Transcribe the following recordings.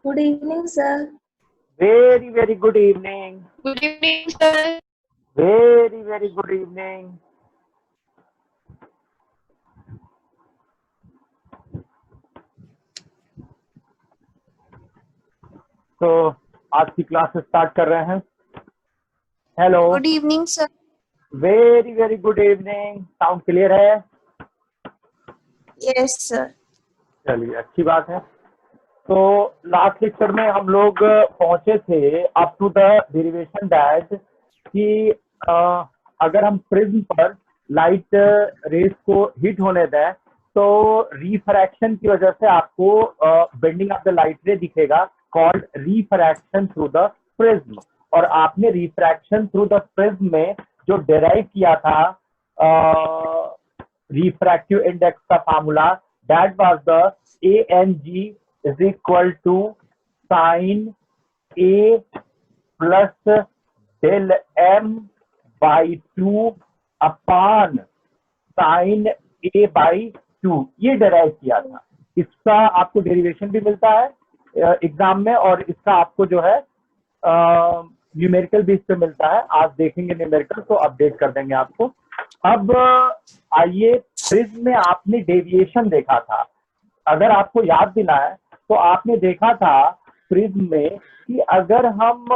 Good evening, sir. Very good evening. Good evening, sir. Very good evening. तो आज की class start कर रहे हैं. Hello. Good evening, sir. Very good evening. Sound clear है? Yes, sir. चलिए, अच्छी बात है. तो लास्ट लेक्चर में हम लोग पहुंचे थे up to the derivation that कि अगर हम प्रिज्म पर लाइट रेज को हिट होने दें तो रिफ्रैक्शन की वजह से आपको बेंडिंग ऑफ द लाइट रे दिखेगा, called refraction through the prism. और आपने रिफ्रैक्शन थ्रू द प्रिज्म में जो डेराइव किया था रिफ्रैक्टिव इंडेक्स का formula, that was the ANG is equal to sin A plus del M by 2 upon sin A by 2. ये डेराइव किया था. इसका आपको डेरिवेशन भी मिलता है एग्जाम में, और इसका आपको जो है न्यूमेरिकल बेस पे मिलता है. आज देखेंगे न्यूमेरिकल, तो अपडेट कर देंगे आपको. अब आइए, प्रिज्म में आपने डेविएशन देखा था. अगर आपको याद दिला है तो आपने देखा था प्रिज्म में कि अगर हम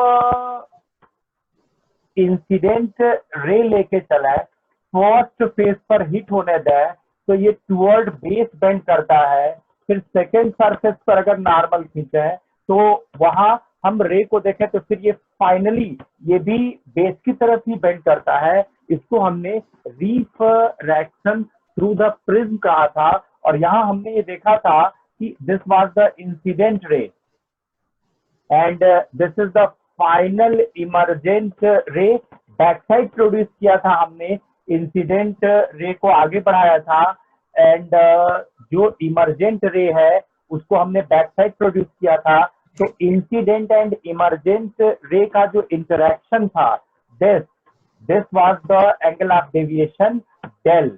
इंसिडेंट रे लेके चले, फर्स्ट फेस पर हिट होने दें तो ये टुवर्ड बेस बेंड करता है. फिर सेकेंड सरफेस पर अगर नॉर्मल खींचे तो वहां हम रे को देखें तो फिर ये फाइनली ये भी बेस की तरफ ही बेंड करता है. इसको हमने रिफ्रैक्शन थ्रू द प्रिज्म कहा था. और यहाँ हमने ये देखा था कि this was the incident ray and this is the final emergent रे. बैक साइड प्रोड्यूस किया था हमने, इंसिडेंट रे को आगे बढ़ाया था, एंड जो इमर्जेंट रे है उसको हमने बैक साइड प्रोड्यूस किया था. तो इंसिडेंट एंड इमर्जेंट रे का जो इंटरेक्शन था, this was the angle of deviation del.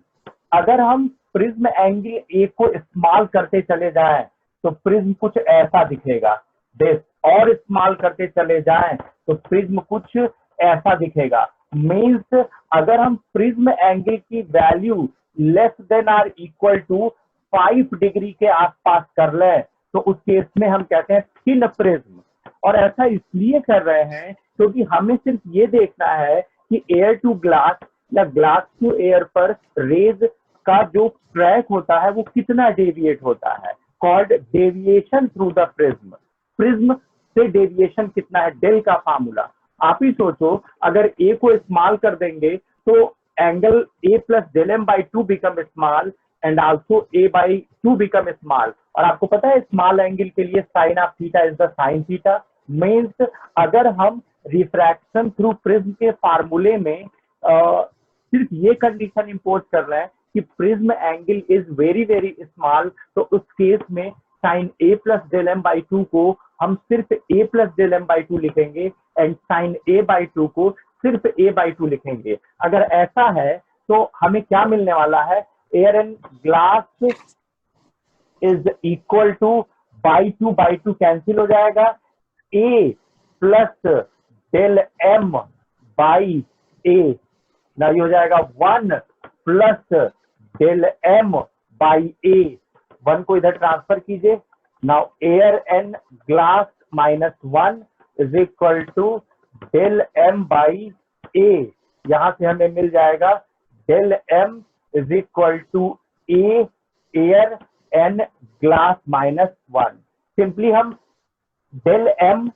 अगर हम प्रिज्म एंगल ए को इस्तेमाल करते चले जाएं तो प्रिज्म कुछ ऐसा दिखेगा. दिस और इस्तेमाल करते चले जाएं तो प्रिज्म कुछ ऐसा दिखेगा. मीन्स अगर हम प्रिज्म एंगल की value less than or equal to 5 degree के आसपास कर लें तो उस केस में हम कहते हैं थिन प्रिज्म. और ऐसा इसलिए कर रहे हैं क्योंकि हमें सिर्फ ये देखना है कि एयर टू ग्लास या ग्लास टू एयर पर रेज का जो ट्रैक होता है वो कितना डेविएट होता है, called deviation through the prism. Prism से डेविएशन कितना है, डेल का फार्मूला. आप ही सोचो, अगर ए को इस्तेमाल कर देंगे तो angle A plus del M by 2 become small and also A by 2 become small. और आपको पता है स्मॉल एंगल के लिए sine of theta is the sine theta. Means अगर हम रिफ्रैक्शन थ्रू प्रिज्म के फार्मूले में सिर्फ ये कंडीशन इंपोज कर रहे हैं कि prism angle is very small, तो उस केस में sine A plus del M by 2 को हम सिर्फ A plus del M by 2 लिखेंगे एंड साइन ए बाई 2 को सिर्फ ए बाई 2 लिखेंगे. अगर ऐसा है तो हमें क्या मिलने वाला है, air and glass is equal to by 2 cancel हो जाएगा, A plus del M by A ना ये हो जाएगा 1 plus del M by A. 1 को इधर ट्रांसफर कीजिए. Now air and glass minus 1 is equal to del M by A. यहां से हमें मिल जाएगा del M is equal to A air and glass minus 1. Simply हम del M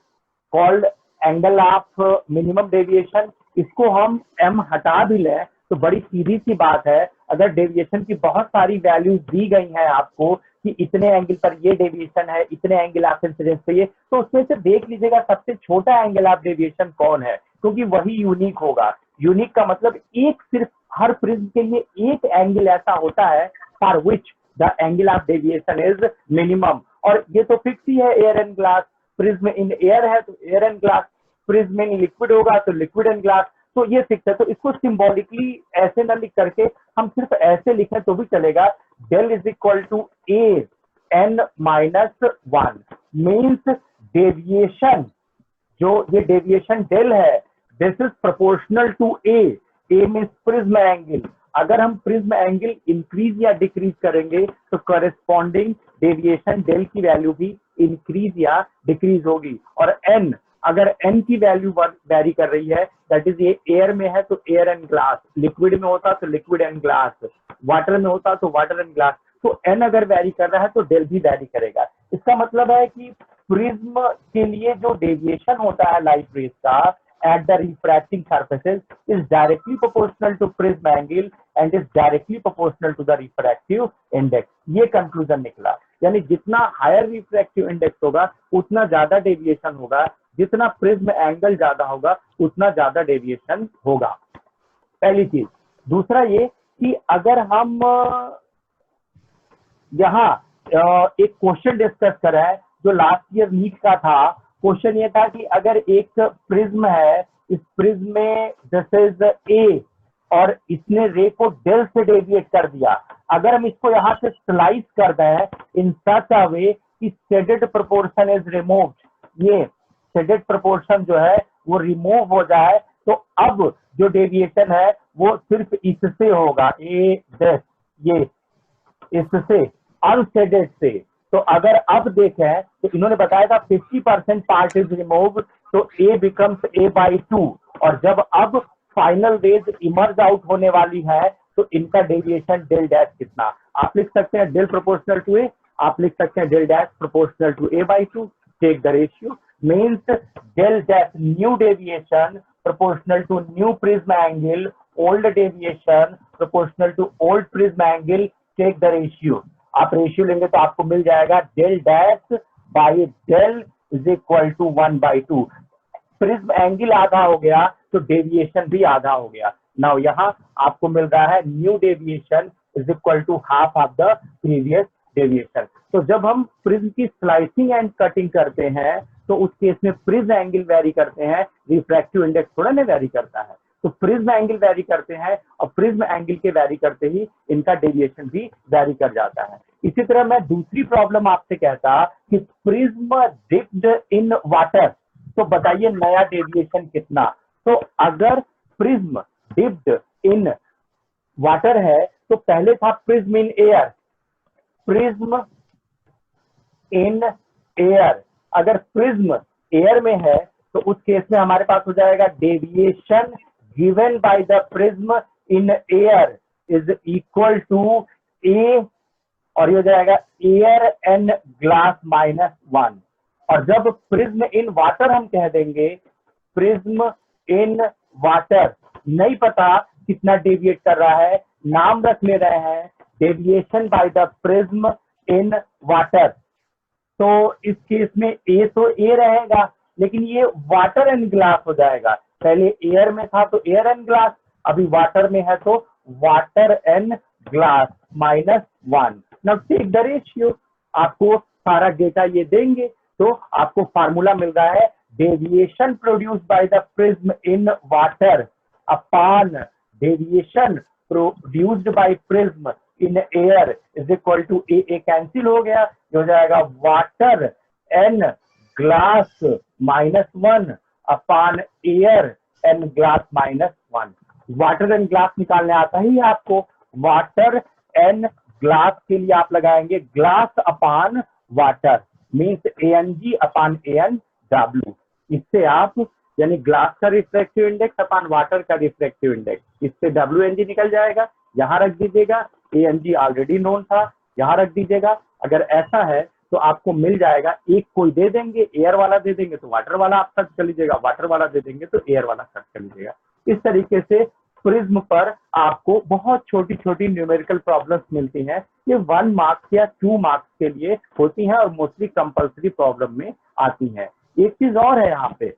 called angle of minimum deviation, इसको हम M हटा भी लें तो बड़ी सीधी सी बात है. अगर डेविएशन की बहुत सारी वैल्यूज दी गई हैं आपको कि इतने एंगल पर ये डेविएशन है, इतने एंगल ऑफ इंसिडेंस पे ये, तो उसमें से देख लीजिएगा सबसे छोटा एंगल ऑफ डेविएशन कौन है, क्योंकि वही यूनिक होगा. यूनिक का मतलब एक, सिर्फ हर प्रिज्म के लिए एक एंगल ऐसा होता है for which the angle of deviation is minimum. और ये तो फिक्स ही है, air and glass. Prism in air है तो air and glass, prism in liquid होगा तो लिक्विड एंड ग्लास. तो ये फिक्स है. तो इसको सिंबॉलिकली ऐसे ना लिख करके हम सिर्फ ऐसे लिखें तो भी चलेगा. Del is equal to A N minus 1 means deviation, जो ये डेविएशन डेल है, this is proportional to A means prism angle. अगर हम प्रिज्म एंगल इंक्रीज या डिक्रीज करेंगे तो कॉरेस्पॉन्डिंग डेविएशन डेल की वैल्यू भी इंक्रीज या डिक्रीज होगी। और एन, अगर एन की वैल्यू वेरी कर रही है, दैट इज ये एयर में है तो एयर एंड ग्लास, लिक्विड में होता तो लिक्विड एंड ग्लास, वाटर में होता तो वाटर एंड ग्लास, तो एन अगर वेरी कर रहा है तो डेल भी वेरी करेगा। इसका मतलब है कि प्रिज्म के लिए जो डेविएशन होता है लाइट रेज का at the refracting surfaces is directly proportional to prism angle and is directly proportional to the refractive index। ये कंक्लूजन निकला, यानी जितना हायर रिफ्रैक्टिव इंडेक्स होगा उतना ज्यादा डेविएशन होगा, जितना प्रिज्म एंगल ज्यादा होगा उतना ज्यादा डेविएशन होगा, पहली चीज। दूसरा ये कि अगर हम यहाँ एक क्वेश्चन डिस्कस करें जो लास्ट ईयर नीट का था, क्वेश्चन ये था कि अगर एक प्रिज्म है, इस प्रिज्म में दिस इज ए और इसने रे को डेल से डेविएट कर दिया, अगर हम इसको यहाँ से स्लाइस कर दें इन सच अ वे कि शेडेड प्रोपोर्शन इज रिमूव्ड, ये शेडेड प्रोपोर्शन जो है वो रिमूव हो जाए, तो अब जो डेविएशन है वो सिर्फ इससे होगा, ए दिस, ये इससे अनशेडेड से। तो अगर अब देखें तो इन्होंने बताया था 50% पार्ट इज रिमूव, तो ए बिकम्स a/2, और जब अब फाइनल रेज इमर्ज आउट होने वाली है तो इनका डेविएशन डेल डैश कितना, आप लिख सकते हैं डेल प्रोपोर्शनल टू ए, आप लिख सकते हैं del dash proportional to a/2, take the ratio, means del dash new deviation proportional to new prism angle, old deviation proportional to old prism angle, take the ratio. आप ratio लेंगे तो आपको मिल जाएगा del dash by del is equal to 1/2। Prism angle आधा हो गया तो डेविएशन भी आधा हो गया। नाउ यहाँ आपको मिल रहा है new deviation is equal to half of the previous deviation. तो जब हम प्रिज्म की स्लाइसिंग एंड कटिंग करते हैं तो उस केस में प्रिज्म एंगल वेरी करते हैं, रिफ्रैक्टिव इंडेक्स थोड़ा ना वेरी करता है, तो प्रिज्म एंगल वेरी करते हैं और प्रिज्म एंगल के वेरी करते ही इनका डेविएशन भी वेरी कर जाता है। इसी तरह मैं दूसरी प्रॉब्लम आपसे कहता कि प्रिज्म डिप्ड इन वाटर, तो बताइए नया डेविएशन कितना। तो अगर प्रिज्म डिप्ड इन वाटर है तो पहले था prism in air, prism in air, अगर प्रिज्म एयर में है तो उस केस में हमारे पास हो जाएगा deviation given by the prism in air is equal to a, और ये हो जाएगा एयर एन ग्लास -1। और जब प्रिज्म इन वाटर हम कह देंगे, प्रिज्म इन वाटर नहीं पता कितना डेविएट कर रहा है, नाम रख ले रहे हैं deviation bye the prism in water, तो इस केस में ए तो ए रहेगा लेकिन ये वाटर एंड ग्लास हो जाएगा, पहले एयर में था तो एयर एंड ग्लास, अभी वाटर में है तो water and glass -1। Now take the ratio, आपको सारा डेटा ये देंगे तो आपको फार्मूला मिल रहा है deviation produced by the prism in water upon deviation produced by prism in air is equal to A cancel हो गया, हो जाएगा water and glass -1 upon air and glass -1। Water and glass निकालने आता ही आपको, वाटर एंड ग्लास के लिए आप लगाएंगे glass upon water means ANG upon ANW। इससे आप यानी ग्लास का रिफ्रैक्टिव इंडेक्स अपॉन वाटर का रिफ्रैक्टिव इंडेक्स, इससे WNG निकल जाएगा, यहाँ रख दीजिएगा, ANG ऑलरेडी नोन था, यहाँ रख दीजिएगा। अगर ऐसा है तो आपको मिल जाएगा, एक कोई दे देंगे, एयर वाला दे देंगे तो वाटर वाला आप सर्च कर लीजिएगा, वाटर वाला दे देंगे तो एयर वाला सर्च कर लीजिएगा। इस तरीके से प्रिज्म पर आपको बहुत छोटी छोटी न्यूमेरिकल प्रॉब्लम्स मिलती हैं, ये 1 मार्क्स या 2 मार्क्स के लिए होती हैं और मोस्टली कंपल्सरी प्रॉब्लम में आती हैं। एक चीज और है यहाँ पे,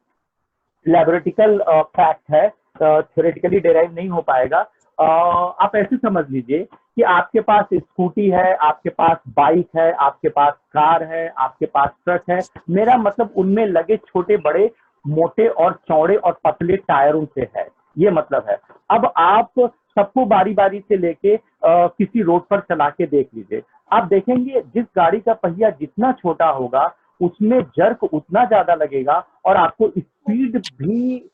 लैबोरेटिकल फैक्ट है, थ्योरेटिकली डेराइव नहीं हो पाएगा। आप ऐसे समझ लीजिए कि आपके पास स्कूटी है, आपके पास बाइक है, आपके पास कार है, आपके पास ट्रक है, मेरा मतलब उनमें लगे छोटे बड़े मोटे और चौड़े और पतले टायरों से है, ये मतलब है। अब आप सबको बारी बारी से लेके किसी रोड पर चला के देख लीजिए, आप देखेंगे जिस गाड़ी का पहिया जितना छोटा होगा उसमें जर्क उतना ज्यादा लगेगा और आपको स्पीड भी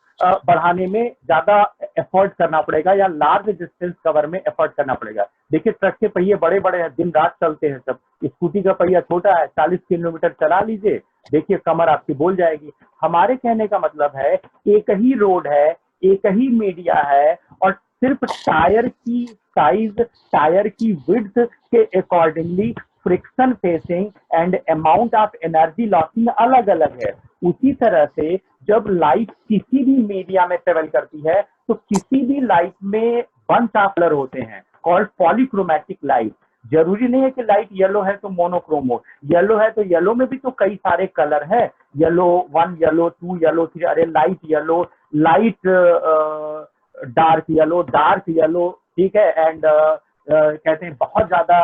बढ़ाने में ज्यादा एफर्ट करना पड़ेगा या लार्ज डिस्टेंस कवर में एफर्ट करना पड़ेगा। देखिए ट्रक के पहिए बड़े बड़े हैं, दिन रात चलते हैं सब, स्कूटी का पहिया छोटा है, 40 किलोमीटर चला लीजिए, देखिए कमर आपकी बोल जाएगी। हमारे कहने का मतलब है एक ही रोड है, एक ही मीडिया है और सिर्फ टायर की साइज, टायर की विड्थ के accordingly friction facing and amount of energy losing अलग अलग है। उसी तरह से जब लाइट किसी भी मीडिया में ट्रेवल करती है तो किसी भी लाइट में बंच ऑफ कलर होते हैं कॉल्ड पॉलीक्रोमैटिक लाइट। जरूरी नहीं है कि लाइट येलो है तो मोनोक्रोम हो, येलो है तो येलो में भी तो कई सारे कलर है, येलो 1, येलो 2, येलो 3, अरे light yellow, light dark yellow, ठीक है, एंड कहते हैं बहुत ज्यादा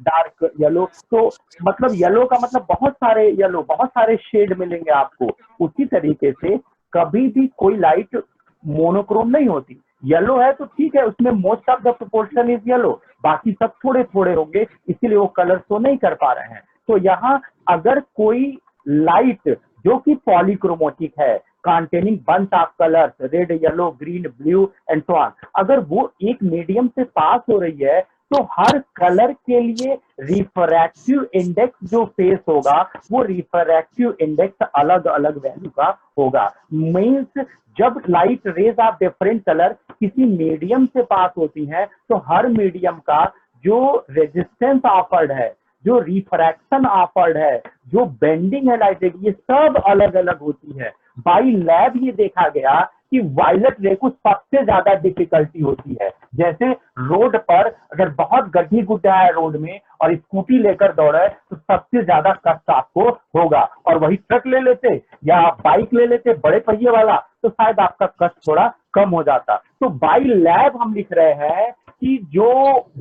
डार्क येलो। तो मतलब येलो का मतलब बहुत सारे येलो, बहुत सारे शेड मिलेंगे आपको। उसी तरीके से कभी भी कोई लाइट मोनोक्रोम नहीं होती। येलो है तो ठीक है, उसमें most of the proportion is yellow, बाकी सब थोड़े थोड़े होंगे, इसीलिए वो कलर शो नहीं कर पा रहे हैं। तो यहाँ अगर कोई लाइट जो कि पॉलीक्रोमेटिक है, containing bunch of colors, red, yellow, green, blue and so on, अगर वो एक मीडियम से पास हो रही है तो हर कलर के लिए रिफ्रैक्टिव इंडेक्स जो फेस होगा वो रिफ्रैक्टिव इंडेक्स अलग अलग वैल्यू का होगा। मीन्स जब light rays of different colour किसी मीडियम से पास होती हैं तो हर मीडियम का जो रेजिस्टेंस ऑफर्ड है, जो रिफ्रैक्शन ऑफर्ड है, जो बेंडिंग है लाइट, ये सब अलग अलग होती है। बाई लैब ये देखा गया कि वायलेट रे को सबसे ज्यादा डिफिकल्टी होती है। जैसे रोड पर अगर बहुत गड्ढी गुड्ढा है रोड में और स्कूटी लेकर दौड़े तो सबसे ज्यादा कष्ट आपको होगा, और वही ट्रक ले लेते या बाइक ले लेते बड़े पहिए वाला तो शायद आपका कष्ट थोड़ा कम हो जाता। तो बाई लैब हम लिख रहे हैं कि जो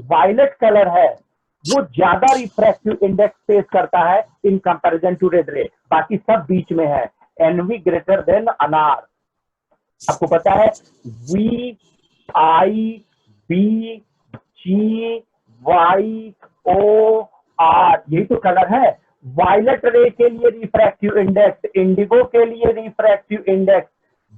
वायलेट कलर है वो ज्यादा रिफ्रैक्टिव इंडेक्स फेस करता है इन कंपैरिजन टू रेड रे, बाकी सब बीच में है। एनवी ग्रेटर देन अनार, आपको पता है V I B G Y O R, यही तो कलर है। वायलेट रे के लिए रिफ्रैक्टिव इंडेक्स, इंडिगो के लिए रिफ्रैक्टिव इंडेक्स,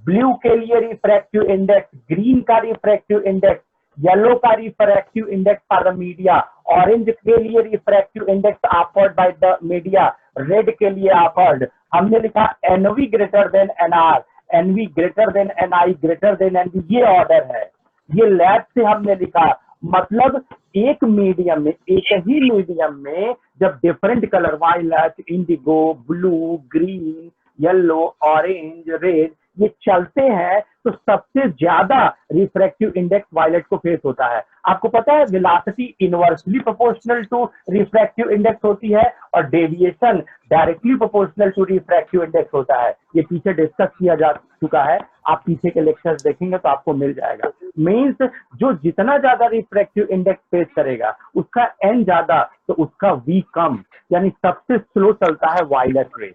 ब्लू के लिए रिफ्रैक्टिव इंडेक्स, ग्रीन का रिफ्रैक्टिव इंडेक्स, येलो का refractive index for the media, orange के लिए refractive index offered by the media, red के लिए ऑफर्ड। हमने लिखा N V greater than N R, N V greater than N I greater than N V, ये order है, ये लैब से हमने लिखा। मतलब एक मीडियम में, एक ही मीडियम में जब different colour violet, indigo, blue, green, yellow, orange, red ये चलते हैं तो सबसे ज्यादा रिफ्रैक्टिव इंडेक्स वायलेट को फेस होता है। आपको पता है velocity inversely proportional to refractive index होती है और deviation directly proportional to refractive index होता है। ये पीछे डिस्कस किया जा चुका है, आप पीछे के लेक्चर्स देखेंगे तो आपको मिल जाएगा। मीन्स जो जितना ज्यादा रिफ्रैक्टिव इंडेक्स फेस करेगा उसका एन ज्यादा तो उसका वी कम, यानी सबसे स्लो चलता है वायलेट रे,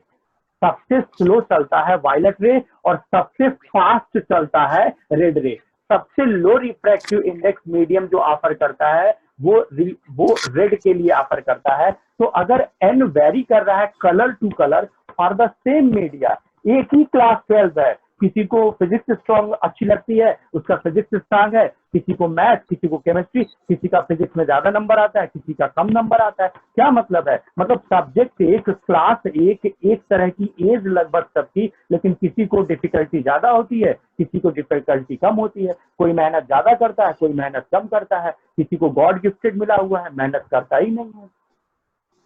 सबसे स्लो चलता है वायलेट रे और सबसे फास्ट चलता है रेड रे। सबसे लो रिफ्रैक्टिव इंडेक्स मीडियम जो ऑफर करता है वो रेड के लिए ऑफर करता है। तो अगर एन वेरी कर रहा है colour to colour for the same media, एक ही क्लास 12 है, किसी को फिजिक्स स्ट्रॉन्ग अच्छी लगती है उसका फिजिक्स स्ट्रॉन्ग है, किसी को मैथ, किसी को केमिस्ट्री, किसी का फिजिक्स में ज्यादा नंबर आता है, किसी का कम नंबर आता है। क्या मतलब है? मतलब सब्जेक्ट एक, क्लास एक तरह की, एज लगभग सबकी, लेकिन किसी को डिफिकल्टी ज्यादा होती है, किसी को डिफिकल्टी कम होती है। कोई मेहनत ज्यादा करता है, कोई मेहनत कम करता है, किसी को गॉड गिफ्टेड मिला हुआ है, मेहनत करता ही नहीं है।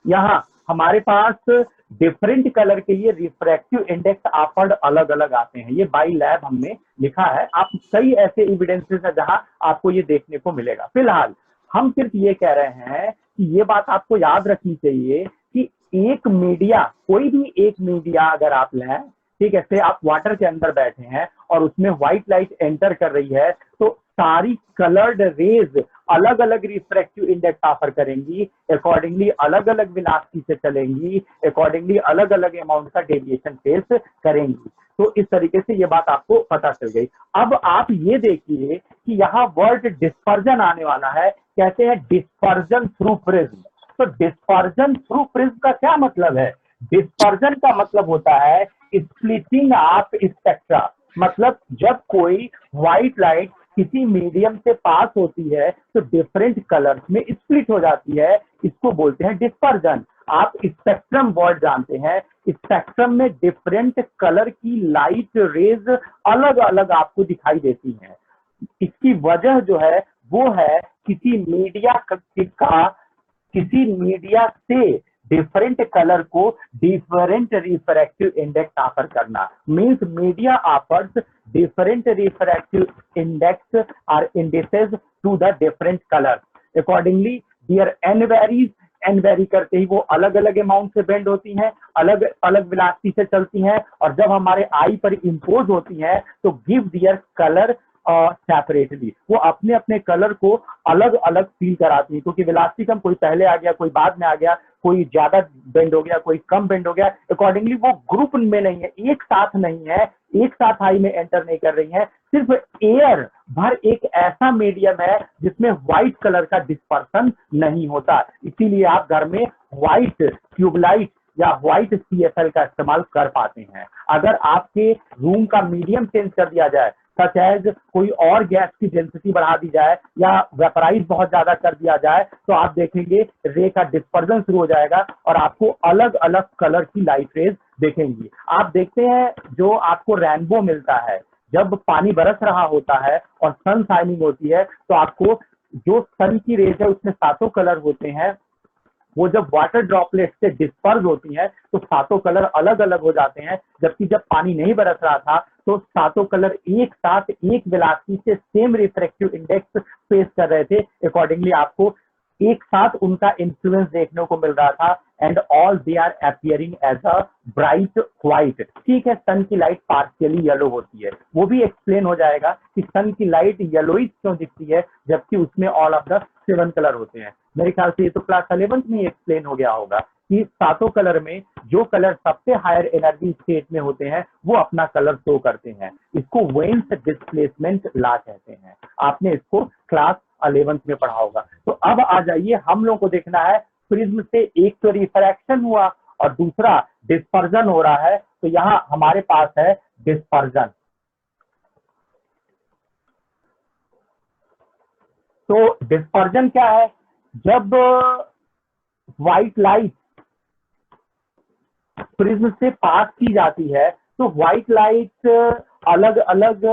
यहाँ हमारे पास डिफरेंट कलर के लिए रिफ्रैक्टिव इंडेक्स ऑफर्ड अलग अलग आते हैं, ये बाई लैब हमने लिखा है। आप कई ऐसे एविडेंसेस है जहां आपको ये देखने को मिलेगा। फिलहाल हम सिर्फ ये कह रहे हैं कि ये बात आपको याद रखनी चाहिए कि एक मीडिया, कोई भी एक मीडिया अगर आप लें, ठीक है, से आप वाटर के अंदर बैठे हैं और उसमें व्हाइट लाइट एंटर कर रही है तो सारी कलर्ड रेज अलग अलग रिफ्रैक्टिव इंडेक्स ऑफर करेंगी, अकॉर्डिंगली अलग अलग वेलोसिटी से चलेंगी, अकॉर्डिंगली अलग अलग अमाउंट का डेविएशन फेस करेंगी। तो इस तरीके से ये बात आपको पता चल गई। अब आप ये देखिए कि यहाँ वर्ड डिस्पर्जन आने वाला है, कहते हैं डिस्पर्जन थ्रू प्रिज्म। तो डिस्पर्जन थ्रू प्रिज्म का क्या मतलब है? डिस्पर्जन का मतलब होता है स्प्लिटिंग ऑफ स्पेक्ट्रा, मतलब जब कोई व्हाइट लाइट किसी मीडियम से पास होती है तो डिफरेंट कलर्स में स्प्लिट हो जाती है, इसको बोलते हैं डिस्पर्जन। आप स्पेक्ट्रम वर्ड जानते हैं, स्पेक्ट्रम में डिफरेंट कलर की लाइट रेज अलग अलग आपको दिखाई देती हैं। इसकी वजह जो है वो है किसी मीडिया से डिफरेंट कलर को डिफरेंट रिफ्रैक्टिव इंडेक्स ऑफर करना, means media offers different refractive index और indices to the different colours accordingly their N varies. N vary करते ही वो अलग अलग अमाउंट से बेंड होती हैं, अलग अलग वेलोसिटी से चलती हैं, और जब हमारे आई पर इम्पोज होती हैं तो गिव दियर कलर सेपरेटली, वो अपने अपने कलर को अलग अलग फील कराती है, क्योंकि वेलोसिटी कम, कोई पहले आ गया, कोई बाद में आ गया, कोई ज्यादा बेंड हो गया, कोई कम बेंड हो गया, अकॉर्डिंगली वो ग्रुप में नहीं है, एक साथ नहीं है, एक साथ आई में एंटर नहीं कर रही है। सिर्फ एयर भर एक ऐसा मीडियम है जिसमें व्हाइट कलर का डिस्पर्सन नहीं होता, इसीलिए आप घर में व्हाइट ट्यूबलाइट या व्हाइट CFL का इस्तेमाल कर पाते हैं। अगर आपके रूम का मीडियम चेंज कर दिया जाए, सच एज कोई और गैस की डेंसिटी बढ़ा दी जाए या वेपराइज बहुत ज्यादा कर दिया जाए, तो आप देखेंगे रे का डिस्पर्जन शुरू हो जाएगा और आपको अलग अलग कलर की लाइट रेज देखेंगी। आप देखते हैं जो आपको रेनबो मिलता है, जब पानी बरस रहा होता है और सन शाइनिंग होती है तो आपको जो सन की रेज है उसमें सातों कलर होते हैं, वो जब वाटर ड्रॉपलेट से डिस्पर्स होती है तो सातों कलर अलग अलग हो जाते हैं, जबकि जब पानी नहीं बरस रहा था तो सातों कलर एक साथ एक वेलोसिटी से सेम रिफ्रैक्टिव इंडेक्स फेस कर रहे थे, अकॉर्डिंगली आपको एक साथ उनका इन्फ्लुएंस देखने को मिल रहा था, and all they are appearing as a bright white. ठीक है, सन की लाइट पार्शियली येलो होती है, वो भी एक्सप्लेन हो जाएगा कि सन की लाइट येलोइश क्यों दिखती है जबकि उसमें ऑल ऑफ द 7 कलर होते हैं। मेरे ख्याल से ये तो क्लास 11th में एक्सप्लेन हो गया होगा कि सातों कलर में जो कलर सबसे हायर एनर्जी स्टेट में होते हैं वो अपना कलर शो करते हैं, इसको वेन्स डिस्प्लेसमेंट लॉ कहते हैं। आपने इसको क्लास 11th में पढ़ा होगा। तो अब आ जाइए, हम लोग को देखना है प्रिज्म से एक तो रिफ्रैक्शन हुआ और दूसरा डिस्पर्जन हो रहा है, तो यहाँ हमारे पास है डिस्पर्जन। तो डिस्पर्जन क्या है? जब व्हाइट लाइट प्रिज्म से पास की जाती है तो व्हाइट लाइट अलग अलग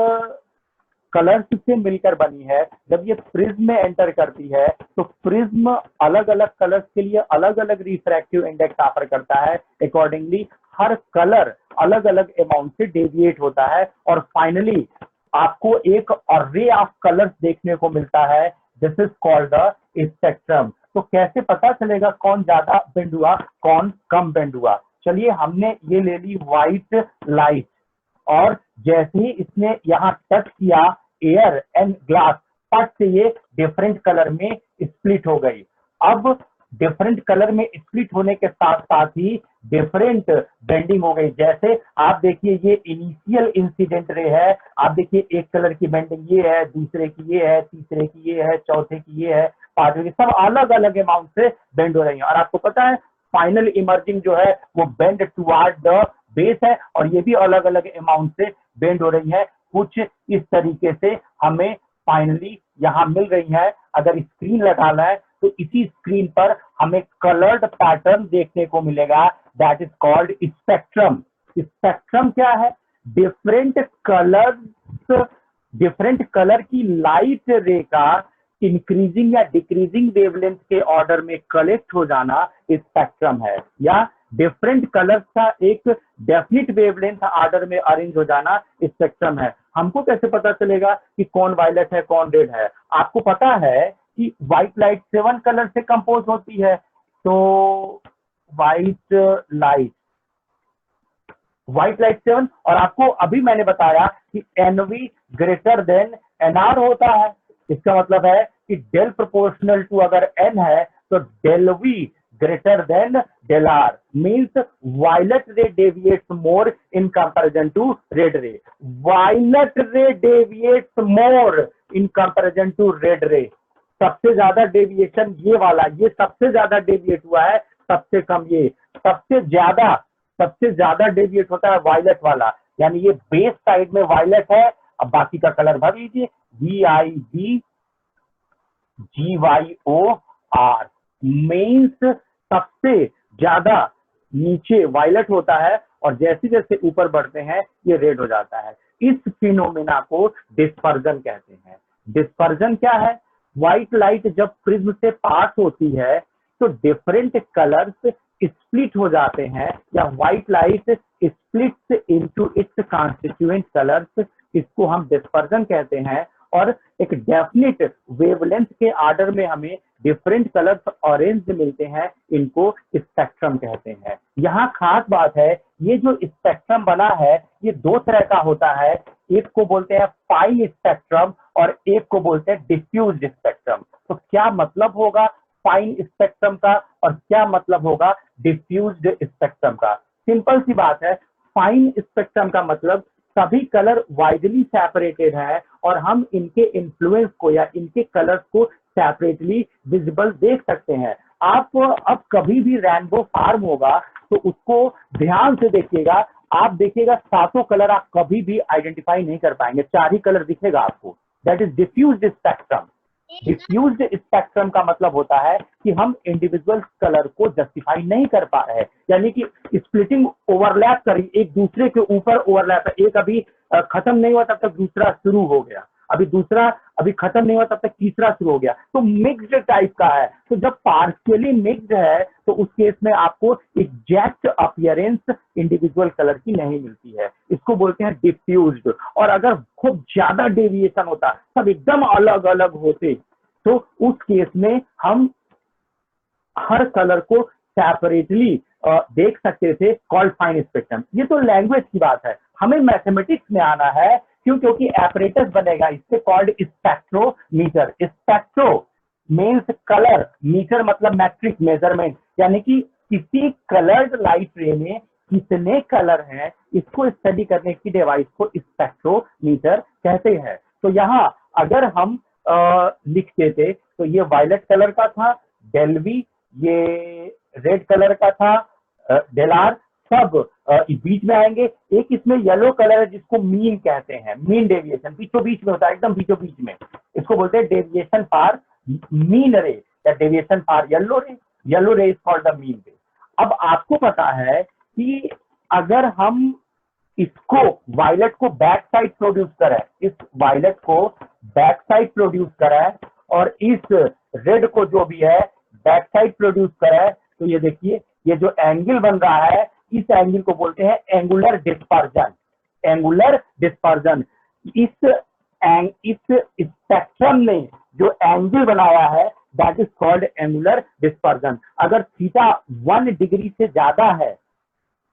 कलर्स से मिलकर बनी है, जब ये प्रिज्म में एंटर करती है तो प्रिज्म अलग अलग कलर्स के लिए अलग अलग रिफ्रैक्टिव इंडेक्स ऑफर करता है, अकॉर्डिंगली हर कलर अलग अलग अमाउंट से डेविएट होता है और फाइनली आपको एक अर्रे ऑफ कलर्स देखने को मिलता है, this is called the spectrum. तो कैसे पता चलेगा कौन ज्यादा बेंड हुआ कौन कम बेंड हुआ? चलिए, हमने ये ले ली व्हाइट लाइट और जैसे ही इसने यहाँ टच किया एयर एंड ग्लास, फट से ये डिफरेंट कलर में स्प्लिट हो गई। अब डिफरेंट कलर में स्प्लिट होने के साथ साथ ही डिफरेंट बेंडिंग हो गई। जैसे आप देखिए ये इनिशियल इंसिडेंट रे है, आप देखिए एक कलर की बेंडिंग ये है, दूसरे की ये है, तीसरे की ये है, चौथे की ये है, पांचवे की, सब अलग अलग अमाउंट से बेंड हो रही है। और आपको पता है फाइनल इमर्जिंग जो है वो बेंड टुवर्ड द बेस है और ये भी अलग अलग अमाउंट से बेंड हो रही है। कुछ इस तरीके से हमें फाइनली यहाँ मिल रही है। अगर स्क्रीन लगाना है तो इसी स्क्रीन पर हमें कलर्ड पैटर्न देखने को मिलेगा, that is called spectrum. Spectrum क्या है? डिफरेंट कलर की लाइट रे का इंक्रीजिंग या डिक्रीजिंग वेवलेंथ के ऑर्डर में कलेक्ट हो जाना स्पेक्ट्रम है, या डिफरेंट कलर्स का एक डेफिनिट वेवलेंथ ऑर्डर में अरेंज हो जाना स्पेक्ट्रम है। हमको कैसे पता चलेगा कि कौन वायलेट है कौन रेड है? आपको पता है कि व्हाइट लाइट 7 कलर से कंपोज होती है, तो व्हाइट लाइट 7, और आपको अभी मैंने बताया कि एनवी ग्रेटर देन एनआर होता है। इसका मतलब है कि डेल प्रोपोर्शनल टू अगर एन है तो del V greater than del R, means violet ray deviates more in comparison to red ray. Violet ray deviates more in comparison to red ray. सबसे ज्यादा डेविएशन ये वाला, ये सबसे ज्यादा डेविएट हुआ है, सबसे कम ये। सबसे ज्यादा डेविएट होता है वायलेट वाला, यानी ये बेस साइड में वायलेट है। अब बाकी का कलर भर लीजिए, VIBGYOR मीन्स सबसे ज्यादा नीचे वायलेट होता है और जैसे जैसे ऊपर बढ़ते हैं ये रेड हो जाता है। इस फिनोमेना को डिस्पर्जन कहते हैं। डिस्पर्जन क्या है? व्हाइट लाइट जब प्रिज्म से पास होती है तो डिफरेंट कलर्स स्प्लिट हो जाते हैं, या white light splits into its constituent colours, इसको हम डिस्पर्जन कहते हैं। और एक डेफिनेट वेवलेंथ के आर्डर में हमें डिफरेंट कलर्स ऑरेंज मिलते हैं, इनको स्पेक्ट्रम कहते हैं। यहाँ खास बात है, ये जो स्पेक्ट्रम बना है ये दो तरह का होता है, एक को बोलते हैं फाइन स्पेक्ट्रम और एक को बोलते हैं डिफ्यूज्ड स्पेक्ट्रम। तो क्या मतलब होगा फाइन स्पेक्ट्रम का और क्या मतलब होगा डिफ्यूज्ड स्पेक्ट्रम का? सिंपल सी बात है, फाइन स्पेक्ट्रम का मतलब सभी कलर वाइडली सेपरेटेड है और हम इनके इन्फ्लुएंस को या इनके कलर्स को सेपरेटली विजिबल देख सकते हैं। आप अब कभी भी रेनबो फार्म होगा तो उसको ध्यान से देखिएगा, आप देखिएगा सातों कलर आप कभी भी आइडेंटिफाई नहीं कर पाएंगे, चार ही कलर दिखेगा आपको। That is diffused spectrum. Diffused spectrum का मतलब होता है कि हम इंडिविजुअल कलर को जस्टिफाई नहीं कर पा रहे हैं, यानी कि स्प्लिटिंग ओवरलैप करी, एक दूसरे के ऊपर ओवरलैप है, एक अभी खत्म नहीं हुआ तब तक दूसरा शुरू हो गया, अभी दूसरा अभी खत्म नहीं हुआ तब तक तीसरा शुरू हो गया, तो मिक्स्ड टाइप का है। तो जब पार्शियली मिक्स्ड है तो उस केस में आपको एग्जैक्ट अपीयरेंस इंडिविजुअल कलर की नहीं मिलती है, इसको बोलते हैं डिफ्यूज्ड। और अगर खूब ज्यादा डेविएशन होता, सब एकदम अलग अलग होते, तो उस केस में हम हर कलर को सेपरेटली देख सकते थे, कॉल्ड फाइन स्पेक्ट्रम। ये तो लैंग्वेज की बात है, हमें मैथमेटिक्स में आना है, क्यों? क्योंकि एपरेटस बनेगा इससे called spectrometer. Spectro means colour, meter मतलब मैट्रिक मेजरमेंट, यानी कि किसी कलर्ड लाइट रे में कितने कलर हैं इसको स्टडी करने की डिवाइस को स्पेक्ट्रोमीटर कहते हैं। तो यहाँ अगर हम लिखते थे तो ये वायलेट कलर का था डेल वी, ये रेड कलर का था डेल आर, सब बीच में आएंगे। एक इसमें येलो कलर है जिसको मीन कहते हैं, मीन डेविएशन बीचों बीच में होता है, एकदम बीचों बीच में, इसको बोलते हैं डेविएशन फॉर मीन रे या डेविएशन फॉर येलो रे। Yellow ray is called the mean रे। अब आपको पता है कि अगर हम इसको वायलेट को बैक साइड प्रोड्यूस करें, इस वायलेट को बैक साइड प्रोड्यूस करें और इस रेड को जो भी है बैक साइड प्रोड्यूस करें, तो ये देखिए ये जो एंगल बन रहा है इस एंगल को बोलते हैं एंगुलर डिस्पर्जन। एंगुलर डिस्पर्जन, इस स्पेक्ट्रम ने जो एंगल बनाया है that is called angular dispersion. अगर थीटा 1 डिग्री से ज्यादा है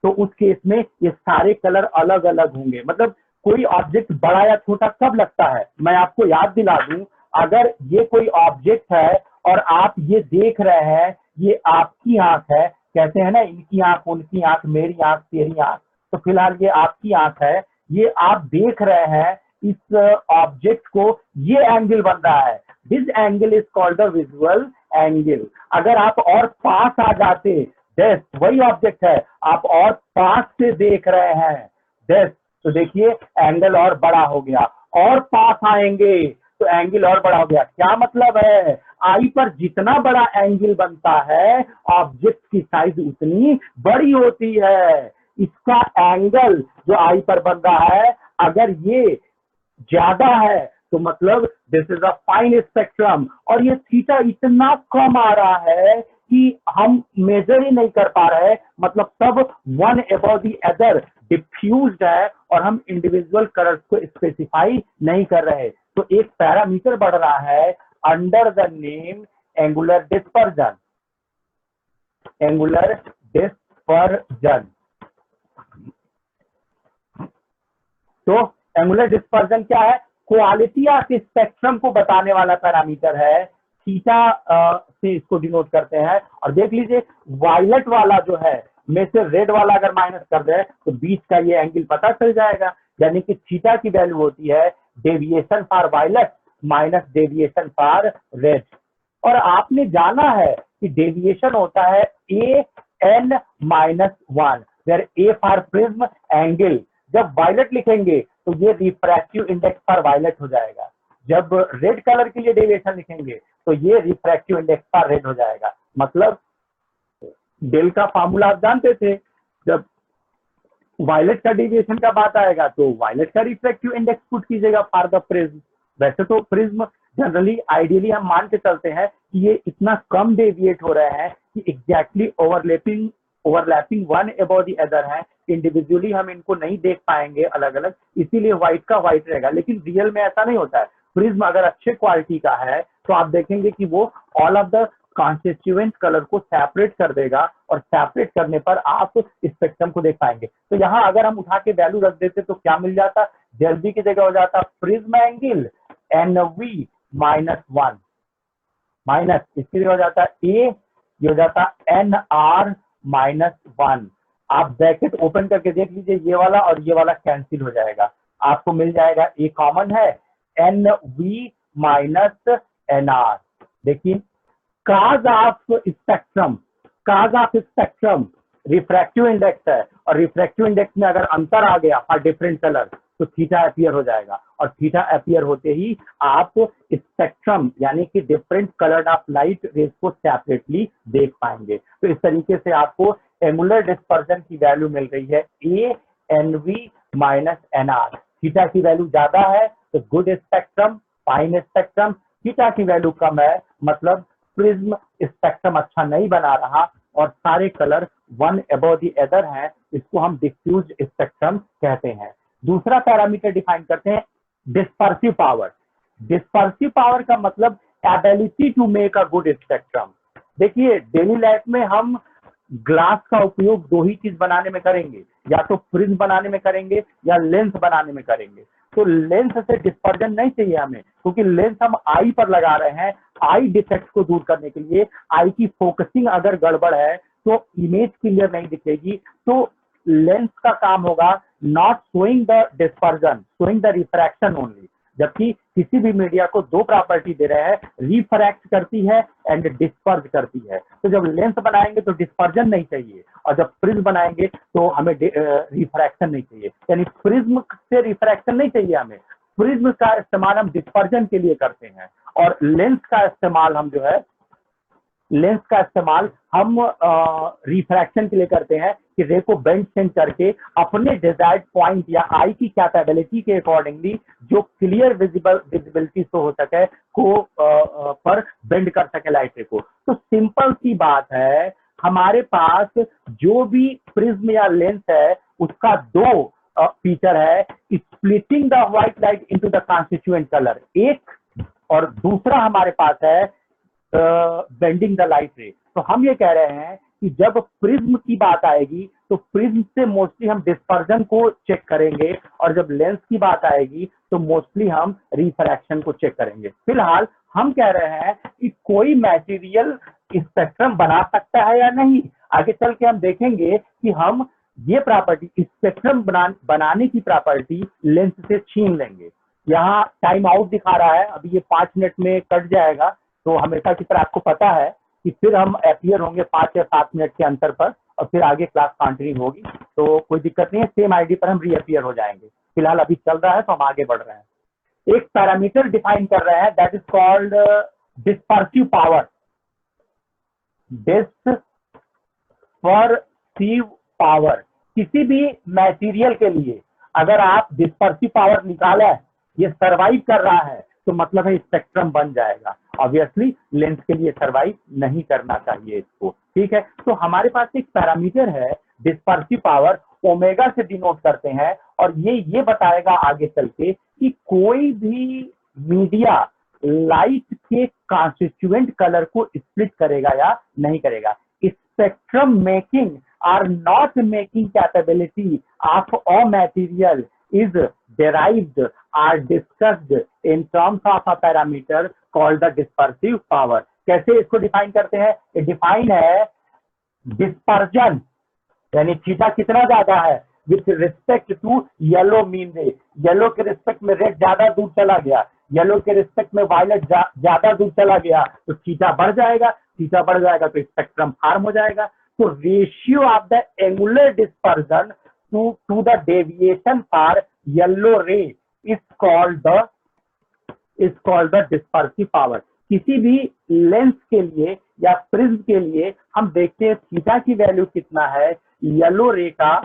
तो उस केस में ये सारे कलर अलग अलग होंगे। मतलब कोई ऑब्जेक्ट बड़ा या छोटा कब लगता है, मैं आपको याद दिला दूं, अगर ये कोई ऑब्जेक्ट है और आप ये देख रहे हैं, ये आपकी आंख है, कहते हैं ना इनकी आंख उनकी आंख मेरी आंख तेरी आंख, तो फिलहाल ये आपकी आंख है, ये आप देख रहे हैं इस ऑब्जेक्ट को, ये एंगल बन रहा है, this angle is called the visual angle. अगर आप और पास आ जाते, देख वही ऑब्जेक्ट है, आप और पास से देख रहे हैं देख, तो देखिए एंगल और बड़ा हो गया, और पास आएंगे तो एंगल और बड़ा हो गया। क्या मतलब है, आई पर जितना बड़ा एंगल बनता है ऑब्जेक्ट की साइज उतनी बड़ी होती है। इसका एंगल जो आई पर बन रहा है अगर ये ज्यादा है तो मतलब this is a fine spectrum, और ये थीटा इतना कम आ रहा है कि हम मेजर ही नहीं कर पा रहे, मतलब सब one above the other diffused है और हम इंडिविजुअल कलर्स को स्पेसिफाई नहीं कर रहे। तो एक पैरामीटर बढ़ रहा है under the name angular dispersion. Angular dispersion, तो एंगुलर डिस्पर्जन क्या है? क्वालिटी ऑफ स्पेक्ट्रम को बताने वाला पैरामीटर है, थीटा से इसको डिनोट करते हैं। और देख लीजिए वायलेट वाला जो है में से रेड वाला अगर माइनस कर दे तो बीच का ये एंगल पता चल जाएगा, यानी कि थीटा की वैल्यू होती है deviation for violet minus deviation for red. और आपने जाना है कि डेविएशन होता है A n-1 where a for prism angle. जब वायलेट लिखेंगे तो ये रिफ्रैक्टिव इंडेक्स फॉर वायलेट हो जाएगा। जब रेड कलर के लिए डेविएशन लिखेंगे तो ये रिफ्रैक्टिव इंडेक्स फॉर रेड हो जाएगा। मतलब डेल का फार्मूला आप जानते थे, जब वायलेट का डेविएशन का बात आएगा तो वायलेट का रिफ्रैक्टिव इंडेक्स पुट कीजिएगा फॉर द प्रिज्म। वैसे तो प्रिज्म जनरली आइडियली हम मान के चलते हैं कि ये इतना कम डेविएट हो रहे हैं कि exactly overlapping one about the other है, इंडिविजुअली हम इनको नहीं देख पाएंगे अलग अलग, इसीलिए व्हाइट का व्हाइट रहेगा। लेकिन रियल में ऐसा नहीं होता है। प्रिज्म अगर अच्छे क्वालिटी का है तो आप देखेंगे कि वो all of the constituent colour को सेपरेट कर देगा और सेपरेट करने पर आप स्पेक्ट्रम को देख पाएंगे। तो यहाँ अगर हम उठा के वैल्यू रख देते तो क्या मिल जाता, जल्दी की जगह हो जाता प्रिज्म एंगल NV -1 माइनस इसकी जगह हो जाता ये हो जाता NR -1। आप ब्रैकेट ओपन करके देख लीजिए, ये वाला और ये वाला कैंसिल हो जाएगा, आपको मिल जाएगा ए कॉमन है NV -NR। देखिए cause of spectrum refractive index है, और रिफ्रैक्टिव इंडेक्स में अगर अंतर आ गया फॉर डिफरेंट कलर तो थीटा अपीयर हो जाएगा, और थीटा अपीयर होते ही आप स्पेक्ट्रम यानी कि different coloured of light rays को सेपरेटली देख पाएंगे। तो इस तरीके से आपको एंगुलर डिस्पर्जन की वैल्यू मिल रही है ANV -NR। थीटा की वैल्यू ज्यादा है तो good spectrum, fine spectrum. Theta की वैल्यू कम है मतलब प्रिज्म स्पेक्ट्रम अच्छा नहीं बना रहा और सारे colour one above the other हैं, इसको हम डिफ्यूज स्पेक्ट्रम कहते हैं। दूसरा पैरामीटर डिफाइन करते हैं डिस्पर्सिव पावर। डिस्पर्सिव पावर का मतलब ability to make a good spectrum. देखिए डेली लाइफ में हम ग्लास का उपयोग दो ही चीज बनाने में करेंगे, या तो प्रिज्म बनाने में करेंगे या लेंस बनाने में करेंगे। तो लेंस से डिस्पर्जन नहीं चाहिए हमें, क्योंकि लेंस हम आई पर लगा रहे हैं आई डिफेक्ट को दूर करने के लिए। आई की फोकसिंग अगर गड़बड़ है तो इमेज क्लियर नहीं दिखेगी। तो लेंस का काम होगा not showing the dispersion, showing the refraction only. जबकि किसी भी मीडिया को दो प्रॉपर्टी दे रहे हैं, रिफ्रैक्ट करती है एंड डिस्पर्ज करती है। तो जब लेंस बनाएंगे तो डिस्पर्जन नहीं चाहिए, और जब प्रिज्म बनाएंगे तो हमें रिफ्रैक्शन नहीं चाहिए। यानी प्रिज्म से रिफ्रैक्शन नहीं चाहिए हमें, प्रिज्म का इस्तेमाल हम डिस्पर्जन के लिए करते हैं, और लेंस का इस्तेमाल हम जो है रिफ्रैक्शन के लिए करते हैं कि रे को बेंड सेंड करके अपने डिजायर्ड पॉइंट या आई की कैपेबिलिटी के अकॉर्डिंगली जो क्लियर विजिबिलिटी शो हो सके को पर बेंड कर सके लाइट रे को। तो सिंपल सी बात है, हमारे पास जो भी प्रिज्म या लेंस है उसका दो फीचर है, splitting the white light into the constituent colour एक, और दूसरा हमारे पास है बेंडिंग द लाइट रे। तो हम ये कह रहे हैं कि जब प्रिज्म की बात आएगी तो प्रिज्म से मोस्टली हम डिस्पर्जन को चेक करेंगे, और जब लेंस की बात आएगी तो मोस्टली हम रिफ्रैक्शन को चेक करेंगे। फिलहाल हम कह रहे हैं कि कोई मटेरियल स्पेक्ट्रम बना सकता है या नहीं, आगे चल के हम देखेंगे कि हम ये प्रॉपर्टी स्पेक्ट्रम बनाने की प्रॉपर्टी लेंस से छीन लेंगे। यहाँ टाइम आउट दिखा रहा है, अभी ये 5 मिनट में कट जाएगा, तो हमेशा की तरह आपको पता है कि फिर हम अपीयर होंगे 5 या 7 मिनट के अंतर पर, और फिर आगे क्लास कंटिन्यू होगी, तो कोई दिक्कत नहीं है, सेम आईडी पर हम रीअपीयर हो जाएंगे। फिलहाल अभी चल रहा है तो हम आगे बढ़ रहे हैं। एक पैरामीटर डिफाइन कर रहे हैं that is called dispersive power. Dispersive power किसी भी मटेरियल के लिए अगर आप डिस्पर्सिव पावर निकाला है, ये सर्वाइव कर रहा है, तो मतलब है स्पेक्ट्रम बन जाएगा। ऑब्वियसली लेंस के लिए सर्वाइव नहीं करना चाहिए इसको, ठीक है। तो हमारे पास एक पैरामीटर है डिस्पर्सिव पावर, ओमेगा से डिनोट करते हैं, और ये बताएगा आगे चल के कि कोई भी मीडिया लाइट के कॉन्स्टिट्यूएंट कलर को स्प्लिट करेगा या नहीं करेगा। Spectrum making or not making capability of a material is derived or discussed in terms of a parameter called the dispersive power। कैसे इसको डिफाइन करते हैं? ये डिफाइन है डिस्पर्जन, यानी थीटा कितना ज्यादा है with respect to yellow mean ray. Yellow के रिस्पेक्ट में रेड ज्यादा दूर चला गया, येलो के रिस्पेक्ट में वायलेट ज्यादा दूर चला गया, तो थीटा बढ़ जाएगा। थीटा बढ़ जाएगा तो स्पेक्ट्रम फॉर्म हो जाएगा। तो ratio of the angular dispersion to the deviation for yellow ray is called the dispersive power. किसी भी लेंस के लिए या प्रिज्म के लिए हम देखते हैं थीटा की वैल्यू कितना है, येलो रे का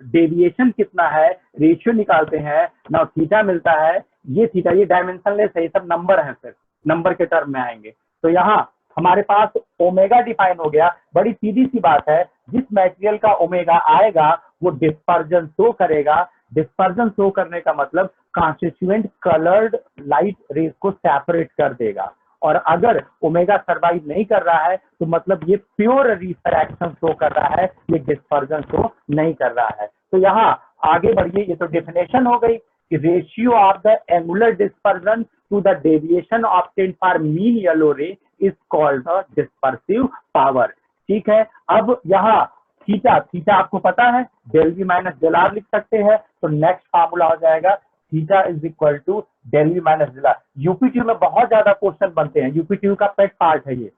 डेविएशन कितना है, रेशियो निकालते हैं ना, थीटा मिलता है। ये थीटा, ये डायमेंशनलेस है, ये सब नंबर है, फिर नंबर के टर्म में आएंगे। तो यहाँ हमारे पास ओमेगा डिफाइन हो गया। बड़ी सीधी सी बात है, जिस मटेरियल का ओमेगा आएगा वो डिस्पर्जन शो करेगा। डिस्पर्जन शो करने का मतलब कॉन्स्टिट्यूएंट कलर्ड लाइट रेज को सेपरेट कर देगा। और अगर ओमेगा सर्वाइव नहीं कर रहा है तो मतलब ये प्योर रिफ्रैक्शन शो कर रहा है, ये डिस्पर्जन शो नहीं कर रहा है। तो यहाँ आगे बढ़िए, ये तो डेफिनेशन हो गई कि ratio of the angular dispersion to the deviation obtained for mean yellow ray is called the dispersive power. ठीक है, अब यहाँ थीटा, थीटा आपको पता है, del V minus del R लिख सकते हैं। तो नेक्स्ट फार्मूला हो जाएगा theta is equal to del V minus del R. UPTU में बहुत ज्यादा क्वेश्चन बनते हैं, यूपीट्यू का पेट पार्ट है ये।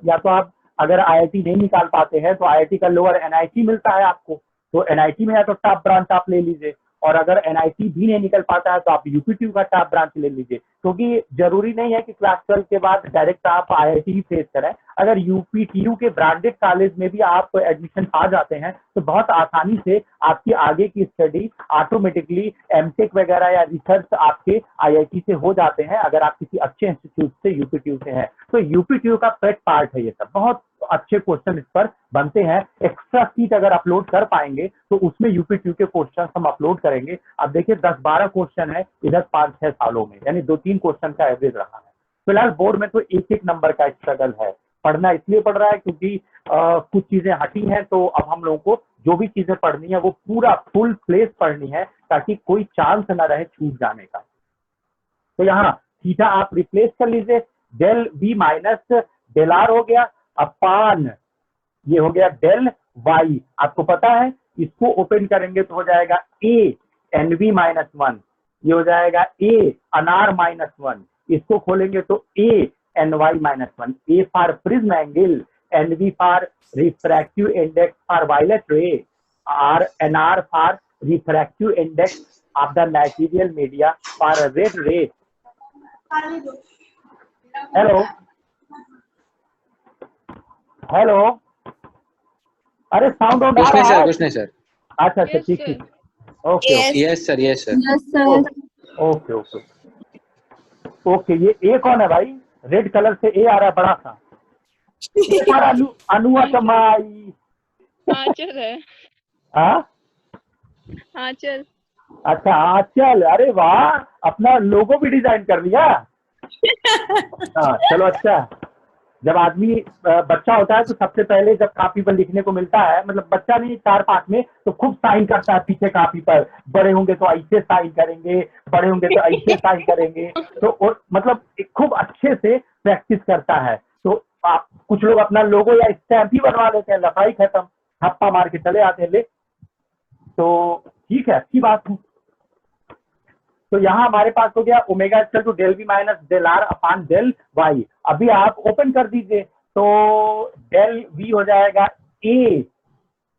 या तो आप अगर आईआईटी नहीं निकाल पाते हैं तो आईआईटी का लोअर एनआईटी मिलता है आपको, तो एनआईटी में या तो टॉप ब्रांच आप ले लीजिए, और अगर एनआईटी भी नहीं निकल पाता है तो आप यूपीट्यू का टॉप ब्रांच ले लीजिए। क्योंकि जरूरी नहीं है कि क्लास 12 के बाद डायरेक्ट आप आईआईटी ही फेस करें। अगर यूपीटीयू के ब्रांडेड कॉलेज में भी आप एडमिशन पा जाते हैं तो बहुत आसानी से आपकी आगे की स्टडी ऑटोमेटिकली एमटेक वगैरह या रिसर्च आपके आईआईटी से हो जाते हैं, अगर आप किसी अच्छे इंस्टीट्यूट से यूपीटीयू से हैं। तो यूपीटीयू का पेट पार्ट है ये सब, बहुत अच्छे क्वेश्चन इस पर बनते हैं। एक्स्ट्रा सीट अगर अपलोड कर पाएंगे तो उसमें यूपीट्यू के क्वेश्चन हम अपलोड करेंगे। अब देखिए 10-12 क्वेश्चन है इधर 5-6 सालों में, यानी 2-3 क्वेश्चन का एवरेज रहा है। फिलहाल बोर्ड में तो एक नंबर का स्ट्रगल है। पढ़ना इसलिए पड़ रहा है क्योंकि कुछ चीजें हटी हैं, तो अब हम लोगों को जो भी चीजें पढ़नी है वो पूरा फुल फ्लेश पढ़नी है, ताकि कोई चांस ना रहे छूट जाने का। तो यहाँ थीटा आप रिप्लेस कर लीजिए, del V minus del R हो गया अपान ये हो गया डेल वाई। आपको पता है इसको ओपन करेंगे तो हो जाएगा ए एन वी माइनस 1, ये हो जाएगा ए एन आर माइनस 1। इसको खोलेंगे तो A N Y minus 1। A for prism angle, N V for refractive index for violet ray, R N R for refractive index of the material media for red ray. Hello hello, अरे sound आ रहा है? कुछ नहीं sir. अच्छा अच्छा, ठीक ठीक, okay yes sir, yes sir, yes sir. Okay okay okay. ये ए कौन है भाई? रेड कलर से ए आ रहा है बड़ा सा। अनुआ कमाई आंचल है। हाँ आंचल। अच्छा आंचल, अरे वाह, अपना लोगो भी डिजाइन कर लिया। हाँ चलो अच्छा। जब आदमी बच्चा होता है तो सबसे पहले जब कापी पर लिखने को मिलता है, मतलब बच्चा नहीं 4-5 में, तो खूब साइन करता है पीछे कापी पर। बड़े होंगे तो ऐसे साइन करेंगे, बड़े होंगे तो ऐसे साइन करेंगे, तो मतलब खूब अच्छे से प्रैक्टिस करता है। तो आप कुछ लोग अपना लोगो या स्टैम्प ही बनवा लेते हैं, लफाई खत्म, थप्पा मार के चले आते हैं ले। तो ठीक है, अच्छी बात है। तो यहाँ हमारे पास हो गया omega equal to del V minus del R upon del Y. अभी आप ओपन कर दीजिए तो डेल वी हो जाएगा A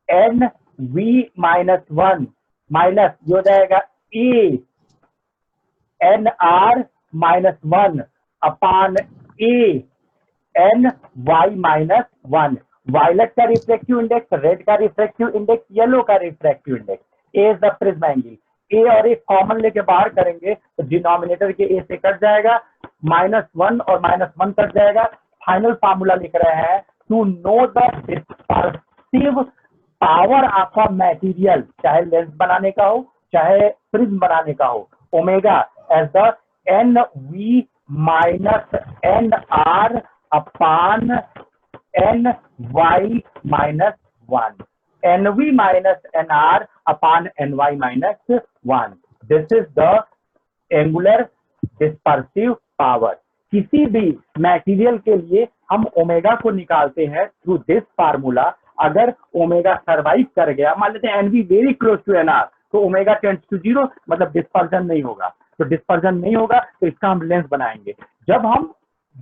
N V minus 1 minus ये हो जाएगा A N R minus 1 upon A N Y minus 1। Violet का रिफ्रैक्टिव इंडेक्स, रेड का रिफ्रैक्टिव इंडेक्स, येलो का refractive index. A is the prism angle. A और A common लेके बाहर करेंगे तो डिनोमिनेटर के ए से कट जाएगा, -1 और -1 कट जाएगा। फाइनल फार्मूला लिख रहे हैं to know the dispersive power of a material, चाहे लेंस बनाने का हो चाहे प्रिज्म बनाने का हो, omega as the N V minus N R upon N Y minus 1। NV minus NR upon NY minus 1. This is the angular dispersive power. किसी भी मटेरियल के लिए हम ओमेगा को निकालते हैं थ्रू दिस फार्मूला। अगर ओमेगा सर्वाइव कर गया, मान लेते हैं NV very close to NR, तो ओमेगा टेंड्स टू 0, मतलब डिस्पर्जन नहीं होगा। तो डिस्पर्जन नहीं होगा तो इसका हम लेंस बनाएंगे। जब हम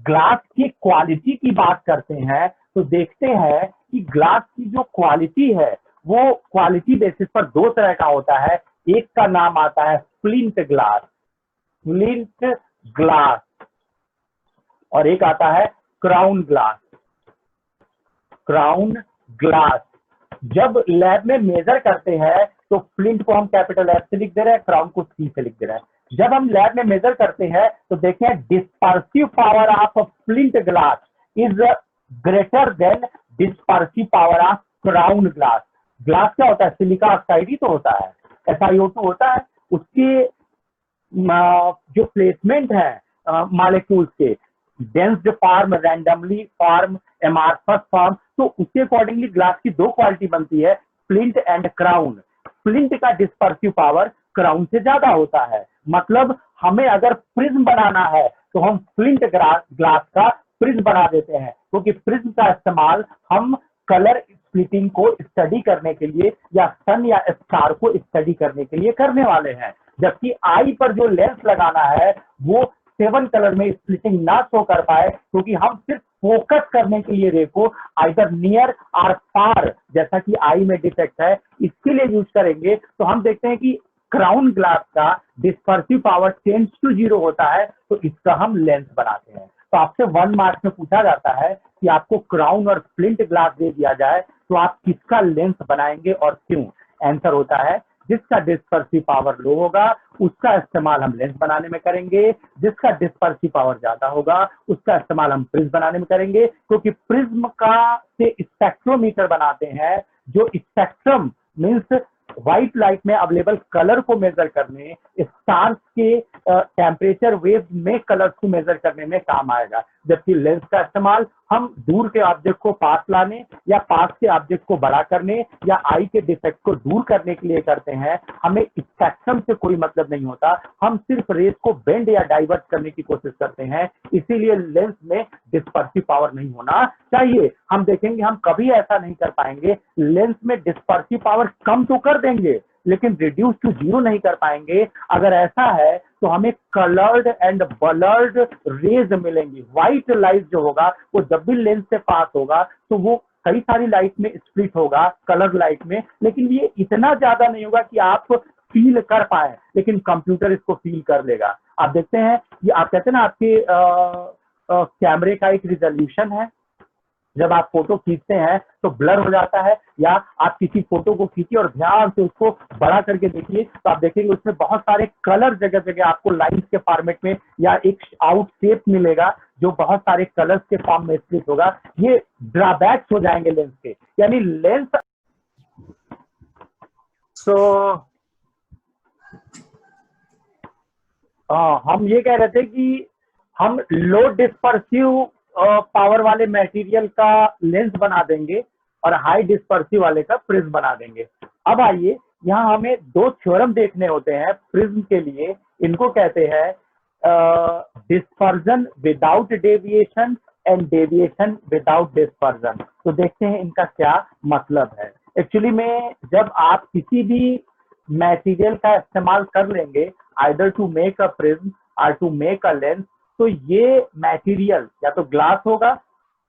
ग्लास की क्वालिटी की बात करते हैं तो देखते हैं कि ग्लास की जो क्वालिटी है वो क्वालिटी बेसिस पर दो तरह का होता है। एक का नाम आता है फ्लिंट ग्लास, फ्लिंट ग्लास, और एक आता है क्राउन ग्लास, क्राउन ग्लास। जब लैब में मेजर करते हैं तो फ्लिंट को हम कैपिटल एफ से लिख दे रहे हैं, क्राउन को सी से लिख दे रहे हैं। जब हम लैब में मेजर करते हैं तो देखें dispersive power of flint glass is greater than dispersive power of crown glass. Glass क्या होता है? सिलिका ऑक्साइड ही तो होता है, SiO2 होता है। उसके जो प्लेसमेंट है मॉलिक्यूल्स के, densed form, randomly form, amorphous form, तो उसके अकॉर्डिंगली ग्लास की दो क्वालिटी बनती है, फ्लिंट एंड क्राउन। फ्लिंट का डिस्पर्सिव पावर क्राउन से ज्यादा होता है। मतलब हमें अगर प्रिज्म बनाना है तो हम फ्लिंट ग्लास का प्रिज्म बना देते हैं, क्योंकि प्रिज्म का इस्तेमाल हम कलर स्प्लिटिंग को स्टडी करने के लिए या सन या स्टार को स्टडी करने के लिए करने वाले हैं। जबकि आई पर जो लेंस लगाना है वो 7 कलर में स्प्लिटिंग ना शो कर पाए, क्योंकि हम सिर्फ फोकस करने के लिए रे को आइदर नियर और फार, जैसा कि आई में डिफेक्ट है, इसके लिए यूज करेंगे। तो हम देखते हैं कि क्राउन ग्लास का डिस्पर्सिव पावर टेंड्स टू 0 होता है, तो इसका हम लेंस बनाते हैं। तो आपसे 1 मार्क्स में पूछा जाता है कि आपको क्राउन और फ्लिंट ग्लास दे दिया जाए तो आप किसका लेंस बनाएंगे और क्यों? आंसर होता है जिसका डिस्पर्सिव पावर लो होगा उसका इस्तेमाल हम लेंस बनाने में करेंगे, जिसका डिस्पर्सिव पावर ज्यादा होगा उसका इस्तेमाल हम प्रिज्म बनाने में करेंगे, क्योंकि प्रिज्म का से स्पेक्ट्रोमीटर बनाते हैं, जो स्पेक्ट्रम मीन्स व्हाइट लाइट में अवेलेबल कलर को मेजर करने, स्टार्स के टेम्परेचर वेव में कलर्स को मेजर करने में काम आएगा। जबकि लेंस का इस्तेमाल हम दूर के ऑब्जेक्ट को पास लाने या पास के ऑब्जेक्ट को बड़ा करने या आई के डिफेक्ट को दूर करने के लिए करते हैं। हमें स्पेक्ट्रम से कोई मतलब नहीं होता, हम सिर्फ रेस को बेंड या डाइवर्ट करने की कोशिश करते हैं। इसीलिए लेंस में डिस्पर्सिव पावर नहीं होना चाहिए। हम देखेंगे हम कभी ऐसा नहीं कर पाएंगे, लेंस में डिस्पर्सिव पावर कम तो कर देंगे लेकिन रिड्यूस टू 0 नहीं कर पाएंगे। अगर ऐसा है तो हमें कलर्ड एंड बलर्ड रेज मिलेंगी। व्हाइट लाइट जो होगा वो जब भी लेंस से पास होगा तो वो कई सारी लाइट में स्प्लिट होगा, कलर लाइट में, लेकिन ये इतना ज्यादा नहीं होगा कि आप फील कर पाए, लेकिन कंप्यूटर इसको फील कर लेगा। आप देखते हैं ये आप कहते हैं ना आपके कैमरे का एक रिजोल्यूशन है, जब आप फोटो खींचते हैं तो ब्लर हो जाता है, या आप किसी फोटो को खींचिए और ध्यान से उसको बड़ा करके देखिए तो आप देखेंगे उसमें बहुत सारे कलर जगह जगह आपको लाइंस के फॉर्मेट में या एक आउट शेप मिलेगा जो बहुत सारे कलर्स के फॉर्म में स्प्लिट होगा। ये ड्रॉबैक्स हो जाएंगे लेंस के, यानी लेंस हम ये कह रहे थे कि हम लो डिस्पर्सिव पावर वाले मटेरियल का लेंस बना देंगे और हाई डिस्पर्सिव वाले का प्रिज्म बना देंगे। अब आइए यहाँ हमें दो थ्योरम देखने होते हैं प्रिज्म के लिए, इनको कहते हैं dispersion without deviation and deviation without dispersion. तो देखते हैं इनका क्या मतलब है। एक्चुअली में जब आप किसी भी मटेरियल का इस्तेमाल कर लेंगे either to make a prism और टू मेक अ लेंस, तो ये मटेरियल या तो ग्लास होगा,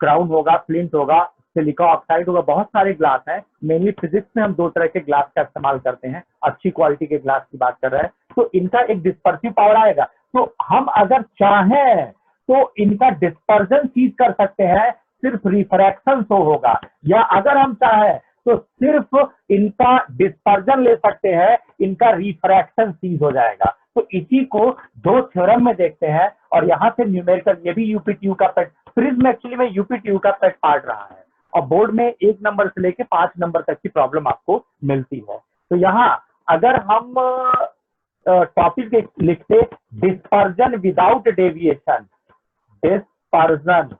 क्राउन होगा, फ्लिंट होगा, सिलिका ऑक्साइड होगा, बहुत सारे ग्लास हैं। मेनली फिजिक्स में हम दो तरह के ग्लास का इस्तेमाल करते हैं, अच्छी क्वालिटी के ग्लास की बात कर रहे हैं, तो इनका एक डिस्पर्सिव पावर आएगा। तो हम अगर चाहें तो इनका डिस्पर्जन चीज कर सकते हैं, सिर्फ रिफ्रैक्शन शो होगा, या अगर हम चाहें तो सिर्फ इनका डिस्पर्जन ले सकते हैं, इनका रिफ्रैक्शन चीज हो जाएगा। तो इसी को दो थ्योरम में देखते हैं और यहाँ से न्यूमेरिकल, ये भी यूपीटीयू का पेट, प्रिज्म एक्चुअली में यूपीटीयू का पेट पार्ट रहा है और बोर्ड में 1 नंबर से लेके 5 नंबर तक की प्रॉब्लम आपको मिलती है। तो यहाँ अगर हम टॉपिक लिखते dispersion without deviation, dispersion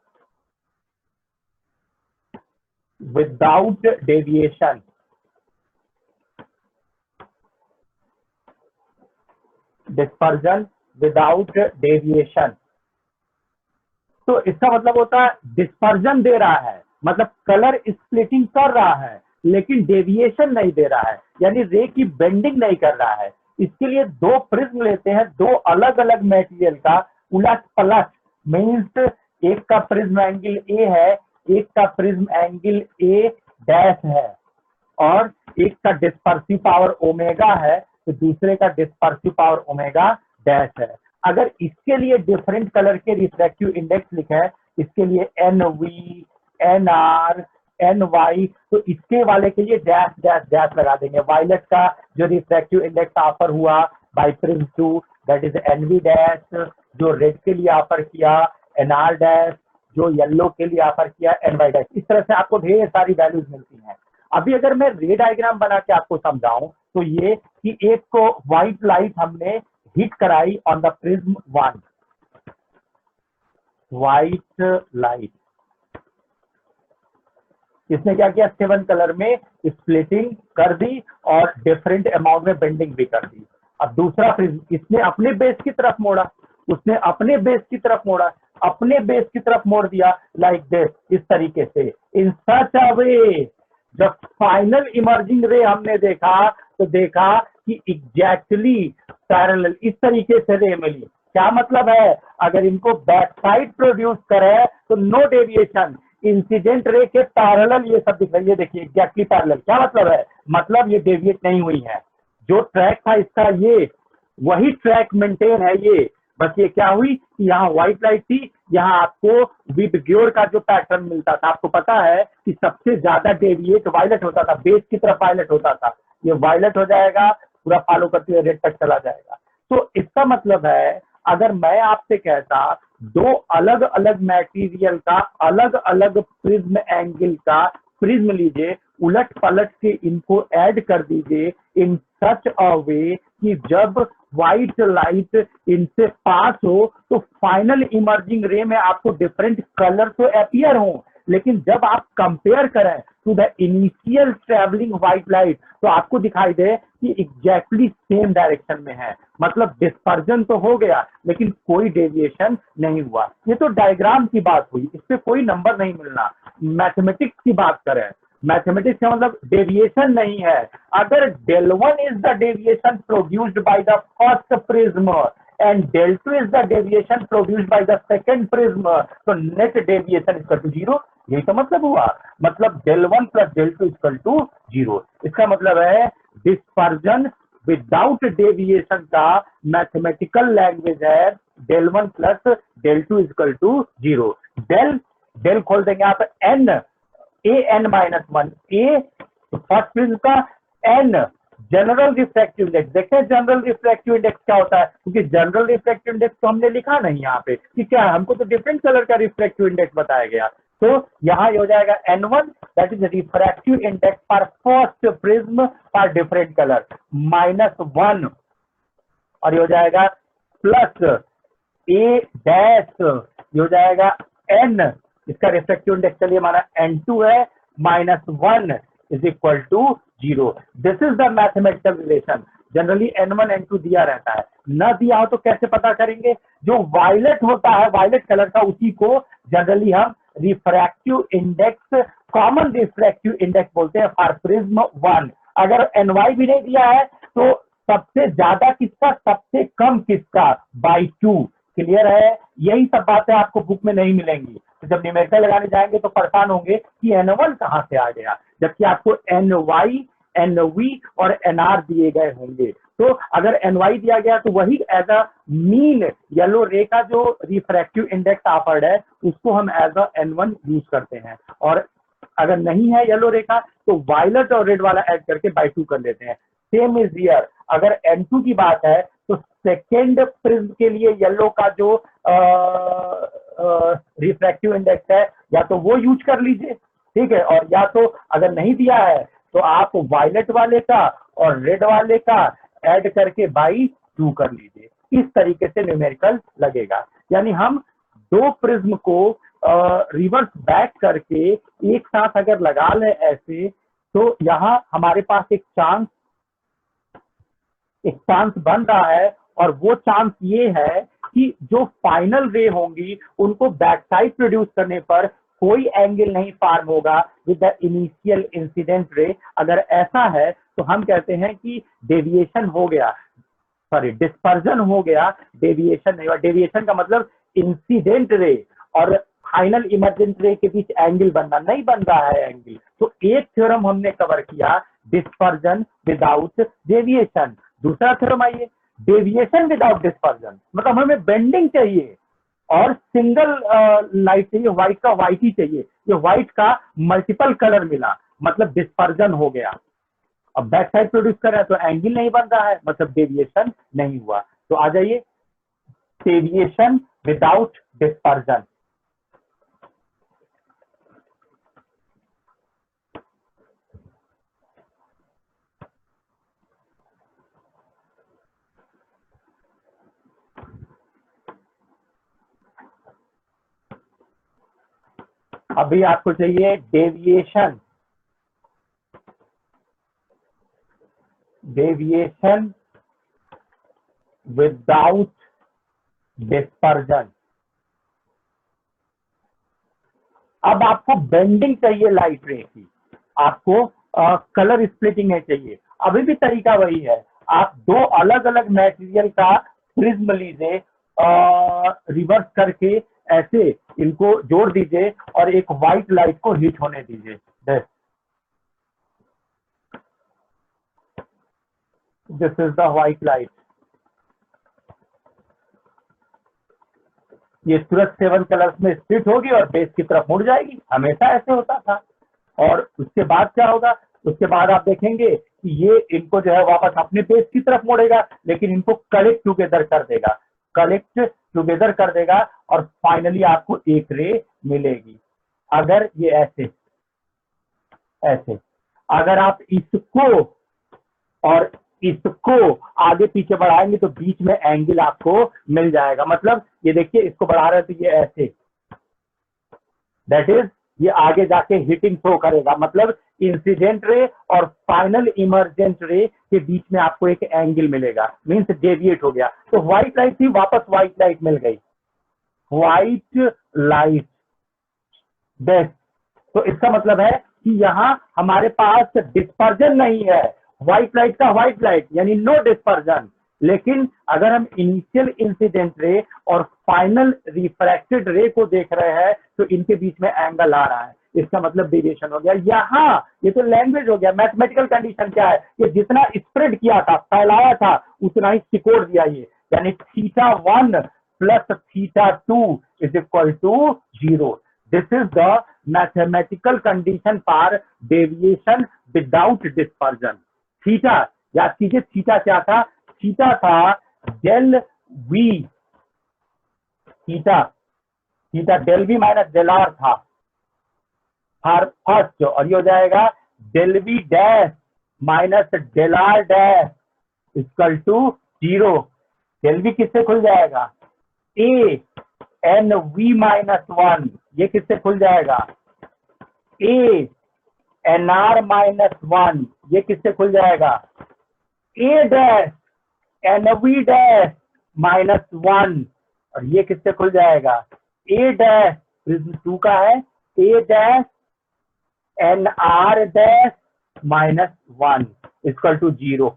without deviation, dispersion without deviation, तो इसका मतलब होता है डिस्पर्जन दे रहा है, मतलब कलर स्प्लिटिंग कर रहा है लेकिन डेविएशन नहीं दे रहा है, यानी रे की बेंडिंग नहीं कर रहा है। इसके लिए दो प्रिज्म लेते हैं, दो अलग अलग मटेरियल का उलट पलट, मीन्स एक का प्रिज्म एंगल ए है, एक का प्रिज्म एंगल ए डैश है और एक का डिस्पर्सिव पावर ओमेगा है, तो दूसरे का डिस्पर्सिव पावर ओमेगा डैश है। अगर इसके लिए डिफरेंट कलर के रिफ्रैक्टिव इंडेक्स लिखे है, इसके लिए NV, NR, NY, तो इसके वाले के लिए डैश डैश डैश लगा देंगे। वायलेट का जो रिफ्रैक्टिव इंडेक्स ऑफर हुआ by prism 2 that is NV dash, जो रेड के लिए ऑफर किया NR डैश, जो येलो के लिए ऑफर किया NY डैश। इस तरह से आपको ढेर सारी वैल्यूज मिलती हैं। अभी अगर मैं रे डायग्राम बना के आपको समझाऊं तो ये कि एक को व्हाइट लाइट हमने हिट कराई on the prism 1, white light, इसने क्या किया 7 कलर में स्प्लिटिंग कर दी और डिफरेंट अमाउंट में बेंडिंग भी कर दी। अब दूसरा प्रिज्म इसने अपने बेस की तरफ मोड़ा, उसने अपने बेस की तरफ मोड़ा, अपने बेस की तरफ मोड़ दिया लाइक दिस, इस तरीके से, इन सच अ वे जब फाइनल इमर्जिंग रे हमने देखा तो देखा कि एग्जैक्टली पैरेलल इस तरीके से रे मिली। क्या मतलब है, अगर इनको बैक साइड प्रोड्यूस करे तो नो डेविएशन, इंसिडेंट रे के पैरेलल ये सब दिख रहा है, ये देखिए एग्जैक्टली पैरेलल। क्या मतलब है, मतलब ये डेविएट नहीं हुई है। जो ट्रैक था इसका ये वही ट्रैक मेंटेन है ये, बस ये क्या हुई कि यहाँ व्हाइट लाइट थी, यहाँ आपको विबग्योर का जो पैटर्न मिलता था, आपको पता है कि सबसे ज्यादा डेविएट वायलेट होता था, बेस की तरफ वायलेट होता था, ये वायलेट हो जाएगा, पूरा फॉलो करते हुए रेड तक चला जाएगा। तो इसका मतलब है अगर मैं आपसे कहता दो अलग अलग मटेरियल का अलग अलग प्रिज्म एंगल का प्रिज्म लीजिए, उलट पलट के इनको ऐड कर दीजिए इन सच अ वे कि जब व्हाइट लाइट इनसे पास हो तो फाइनल इमर्जिंग रे में आपको डिफरेंट कलर तो अपीयर हो, लेकिन जब आप कंपेयर करें to the initial travelling white light तो आपको दिखाई दे कि एग्जैक्टली सेम डायरेक्शन में है। मतलब डिस्पर्जन तो हो गया लेकिन कोई डेविएशन नहीं हुआ। ये तो डायग्राम की बात हुई, इस पे कोई नंबर नहीं मिलना। मैथमेटिक्स की बात करें, मैथमेटिक्स का मतलब डेविएशन नहीं है। अगर del1 is the deviation produced by the first prism and del 2 is the deviation produced by the second prism, तो net deviation equal to 0। यही तो मतलब हुआ, मतलब del 1 plus del 2 equal to 0। इसका मतलब है डिस्पर्जन विदाउट डेविएशन का मैथमेटिकल लैंग्वेज है del 1 plus del 2 equal to 0। del खोल देंगे आप n, an minus 1, a first prism का n जनरल रिफ्रैक्टिव इंडेक्स। देखते हैं जनरल रिफ्रैक्टिव इंडेक्स क्या होता है, क्योंकि जनरल रिफ्रैक्टिव इंडेक्स तो हमने लिखा नहीं यहाँ पे कि क्या है, हमको तो डिफरेंट कलर का रिफ्रैक्टिव इंडेक्स बताया गया। तो यहाँ ये हो जाएगा n1 that is refractive index for first prism for different colour -1, और ये हो जाएगा प्लस a डैश, ये हो जाएगा n, इसका रिफ्रैक्टिव इंडेक्स चलिए माना n2 है, -1 is equal to 0। This is the mathematical relation। Generally n1 n2 दिया रहता है, न दिया हो तो कैसे पता करेंगे, जो वायलेट होता है वायलेट कलर का उसी को जनरली हम refractive index, common refractive index बोलते हैं फॉर प्रिज्म 1। अगर ny भी नहीं दिया है तो सबसे ज्यादा किसका सबसे कम किसका बाई 2। क्लियर है, यही सब बातें आपको बुक में नहीं मिलेंगी। तो जब न्यूमेरिकल लगाने जाएंगे तो परेशान होंगे कि n1 कहां से आ गया, जबकि आपको ny, nv और nr दिए गए होंगे। तो अगर ny दिया गया तो वही एज अ मीन येलो रे का जो रिफ्रैक्टिव इंडेक्स ऑफर्ड है उसको हम एज अ n1 यूज करते हैं, और अगर नहीं है येलो रे का तो वायलेट और रेड वाला ऐड करके बाई 2 कर लेते हैं। सेम इज हियर, अगर n2 की बात है तो सेकेंड प्रिज्म के लिए येलो का जो रिफ्रैक्टिव इंडेक्स है या तो वो यूज कर लीजिए, ठीक है, और या तो अगर नहीं दिया है तो आप वायलेट वाले का और रेड वाले का ऐड करके बाई 2 कर लीजिए। इस तरीके से न्यूमेरिकल लगेगा। यानी हम दो प्रिज्म को रिवर्स बैक करके एक साथ अगर लगा लें ऐसे, तो यहाँ हमारे पास एक चांस बन रहा है, और वो चांस ये है कि जो फाइनल रे होंगी उनको बैक साइड प्रोड्यूस करने पर कोई एंगल नहीं फॉर्म होगा with the initial incident ray. अगर ऐसा है तो हम कहते हैं कि डेविएशन हो गया, सॉरी डिस्पर्जन हो गया, डेविएशन नहीं हुआ। डेविएशन का मतलब इंसिडेंट रे, और फाइनल इमर्जेंट रे के बीच एंगल बनना, नहीं बन रहा है एंगल। तो एक थ्योरम हमने कवर किया, डिस्पर्जन विदाउट डेविएशन। दूसरा थ्योरम आइए, डेविएशन विदाउट डिस्पर्जन, मतलब हमें बेंडिंग चाहिए और सिंगल लाइट चाहिए, व्हाइट का व्हाइट ही चाहिए, ये व्हाइट का मल्टीपल कलर मिला, मतलब डिस्पर्जन हो गया। अब बैक साइड प्रोड्यूस कर रहा है तो एंगल नहीं बन रहा है, मतलब डेविएशन नहीं हुआ। तो आ जाइए, डेविएशन विदाउट डिस्पर्जन। अभी आपको चाहिए डेविएशन, डेविएशन विदाउट डिस्पर्जन। अब आपको बेंडिंग चाहिए लाइट रे की, आपको कलर स्प्लिटिंग है चाहिए। अभी भी तरीका वही है, आप दो अलग अलग मटेरियल का प्रिज्म लीजिए, रिवर्स करके ऐसे इनको जोड़ दीजिए और एक व्हाइट लाइट को हीट होने दीजिए। This is the white light. ये तुरंत 7 कलर्स में स्प्लिट होगी और बेस की तरफ मुड़ जाएगी, हमेशा ऐसे होता था। और उसके बाद क्या होगा, उसके बाद आप देखेंगे कि ये इनको जो है वापस अपने बेस की तरफ मोड़ेगा, लेकिन इनको कलेक्ट टुगेदर कर देगा, कलेक्ट टुगेदर कर देगा और फाइनली आपको एक रे मिलेगी। अगर ये ऐसे ऐसे, अगर आप इसको और इसको आगे पीछे बढ़ाएंगे तो बीच में एंगल आपको मिल जाएगा। मतलब ये देखिए, इसको बढ़ा रहे हैं तो ये ऐसे, दैट इज ये आगे जाके हीटिंग थ्रो करेगा, मतलब इंसिडेंट रे और फाइनल इमर्जेंट रे के बीच में आपको एक एंगल मिलेगा, मींस डेविएट हो गया। तो व्हाइट लाइट थी, वापस व्हाइट लाइट मिल गई, व्हाइट लाइट बेस्ट। तो इसका मतलब है कि यहाँ हमारे पास डिस्पर्जन नहीं है, व्हाइट लाइट का व्हाइट लाइट यानी नो डिस्पर्जन। लेकिन अगर हम इनिशियल इंसिडेंट रे और फाइनल रिफ्रैक्टेड रे को देख रहे हैं तो इनके बीच में एंगल आ रहा है, इसका मतलब डेविएशन हो गया। यहाँ ये तो लैंग्वेज हो गया, मैथमेटिकल कंडीशन क्या है, ये जितना स्प्रेड किया था, फैलाया था, उतना ही सिकोड़ दिया ये, यानी θ1 plus θ2 is equal to 0। This is the mathematical condition for deviation without dispersion. Theta, याद कीजिए थीटा क्या था, थीटा था del V, theta theta del V minus del R था फर्स्ट, और ये हो जाएगा del V dash minus del R dash equal to 0। Del V किससे खुल जाएगा, ए एन वी माइनस 1, ये किससे खुल जाएगा, ए एन आर माइनस 1, ये किससे खुल जाएगा, A dash N V dash minus 1, और ये किससे खुल जाएगा, ए डैश प्रिज्म 2 का है, A dash N R dash minus 1 equal to 0।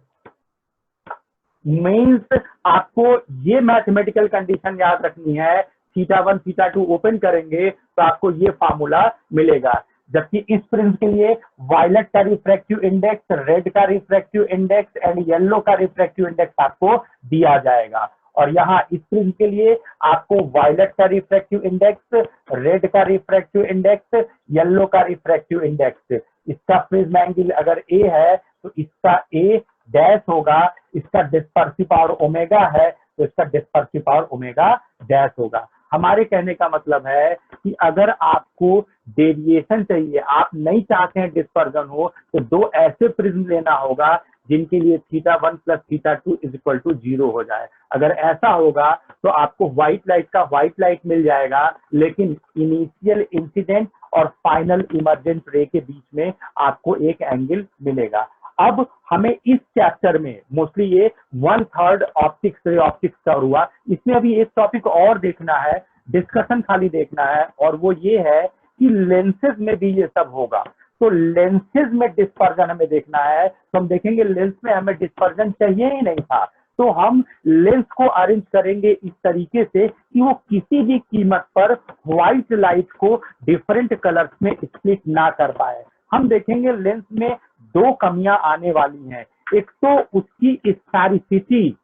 Means आपको ये मैथमेटिकल कंडीशन याद रखनी है, θ1 θ2 ओपन करेंगे तो आपको ये फार्मूला मिलेगा। जबकि इस प्रिज्म के लिए वायलेट का रिफ्रैक्टिव इंडेक्स, रेड का रिफ्रैक्टिव इंडेक्स एंड येलो का रिफ्रैक्टिव इंडेक्स आपको दिया जाएगा। और यहाँ इस प्रिज्म के लिए आपको वायलेट का रिफ्रैक्टिव इंडेक्स, रेड का रिफ्रैक्टिव इंडेक्स, येलो का रिफ्रैक्टिव इंडेक्स। इसका प्रिज्म एंगल अगर ए है तो इसका ए डैश होगा, इसका डिस्पर्सिव पावर ओमेगा है तो इसका डिस्पर्सिव पावर ओमेगा डैश होगा। हमारे कहने का मतलब है कि अगर आपको डेविएशन चाहिए, आप नहीं चाहते हैं डिस्पर्जन हो, तो दो ऐसे प्रिज्म लेना होगा जिनके लिए θ1 प्लस θ2 इज इक्वल टू 0 हो जाए। अगर ऐसा होगा तो आपको व्हाइट लाइट का व्हाइट लाइट मिल जाएगा, लेकिन इनिशियल इंसिडेंट और फाइनल इमर्जेंट रे के बीच में आपको एक एंगल मिलेगा। अब हमें इस चैप्टर में मोस्टली ये 1/3 ऑप्टिक्स रे ऑप्टिक्स कवर हुआ, इसमें अभी एक टॉपिक और देखना है, डिस्कशन खाली देखना है, और वो ये है कि लेंसेज में भी ये सब होगा। तो लेंसेज में डिस्पर्जन हमें देखना है, तो हम देखेंगे लेंस में हमें डिस्पर्जन चाहिए ही नहीं था, तो हम लेंस को अरेंज करेंगे इस तरीके से कि वो किसी भी कीमत पर व्हाइट लाइट को डिफरेंट कलर्स में स्प्लिट ना कर पाए। हम देखेंगे लेंस में दो कमियां आने वाली हैं। एक तो उसकी स्फेरिसिटी,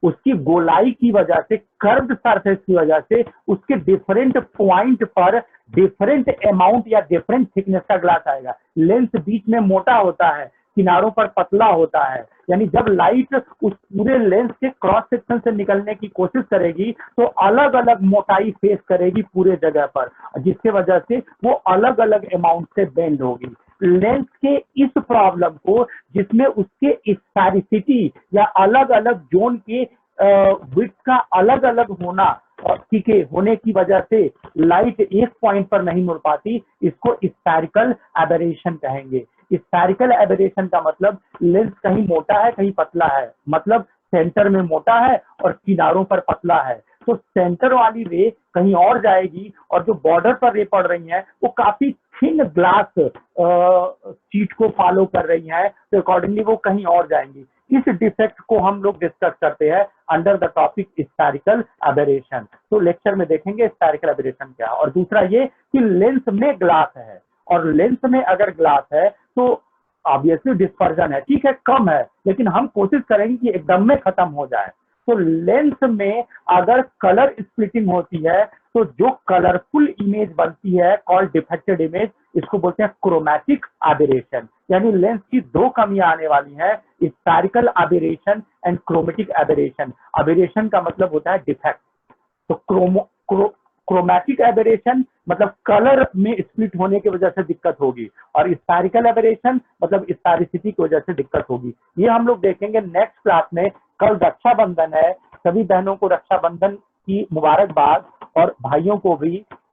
उसकी गोलाई की वजह से, कर्व्ड सरफेस की वजह से उसके डिफरेंट पॉइंट पर डिफरेंट अमाउंट या डिफरेंट थिकनेस का ग्लास आएगा। लेंस बीच में मोटा होता है, किनारों पर पतला होता है, यानी जब लाइट उस पूरे लेंस के क्रॉस सेक्शन से निकलने की कोशिश करेगी तो अलग अलग मोटाई फेस करेगी पूरे जगह पर, जिसके वजह से वो अलग अलग अमाउंट से बेंड होगी। लेंस के इस प्रॉब्लम को, जिसमें उसके स्फेरिसिटी या अलग अलग जोन के विड्थ का अलग अलग होना, ठीक है, होने की वजह से लाइट एक पॉइंट पर नहीं मुड़ पाती, इसको स्फेरिकल एबरेशन कहेंगे। स्फेरिकल एबरेशन का मतलब लेंस कहीं मोटा है कहीं पतला है, मतलब सेंटर में मोटा है और किनारों पर पतला है, तो सेंटर वाली रे कहीं और जाएगी और जो बॉर्डर पर रे पड़ रही है वो काफी थिन ग्लास शीट को फॉलो कर रही है, तो अकॉर्डिंगली वो कहीं और जाएंगी। इस डिफेक्ट को हम लोग डिस्कस करते हैं under the topic spherical aberration. तो लेक्चर में देखेंगे स्फेरिकल एबरेशन क्या। और दूसरा ये कि लेंस में ग्लास है, और लेंस में अगर ग्लास है तो ऑब्वियसली डिस्पर्जन है, ठीक है, कम है, लेकिन हम कोशिश करेंगे कि एकदम में खत्म हो जाए। तो लेंस में अगर कलर स्प्लिटिंग होती है तो जो कलरफुल इमेज बनती है कॉल्ड डिफेक्टेड इमेज, इसको बोलते हैं क्रोमैटिक एबरेशन। यानी लेंस की दो कमियां आने वाली हैं, spherical aberration and chromatic aberration. Aberration का मतलब होता है डिफेक्ट, तो क्रोमैटिक एबरेशन मतलब कलर में स्प्लिट होने की वजह से दिक्कत होगी, और स्फेरिकल एबरेशन मतलब स्फेरिसिटी की वजह से दिक्कत होगी। ये हम लोग देखेंगे नेक्स्ट क्लास में। कल रक्षाबंधन है, सभी बहनों को रक्षाबंधन की मुबारकबाद, और भाइयों को भी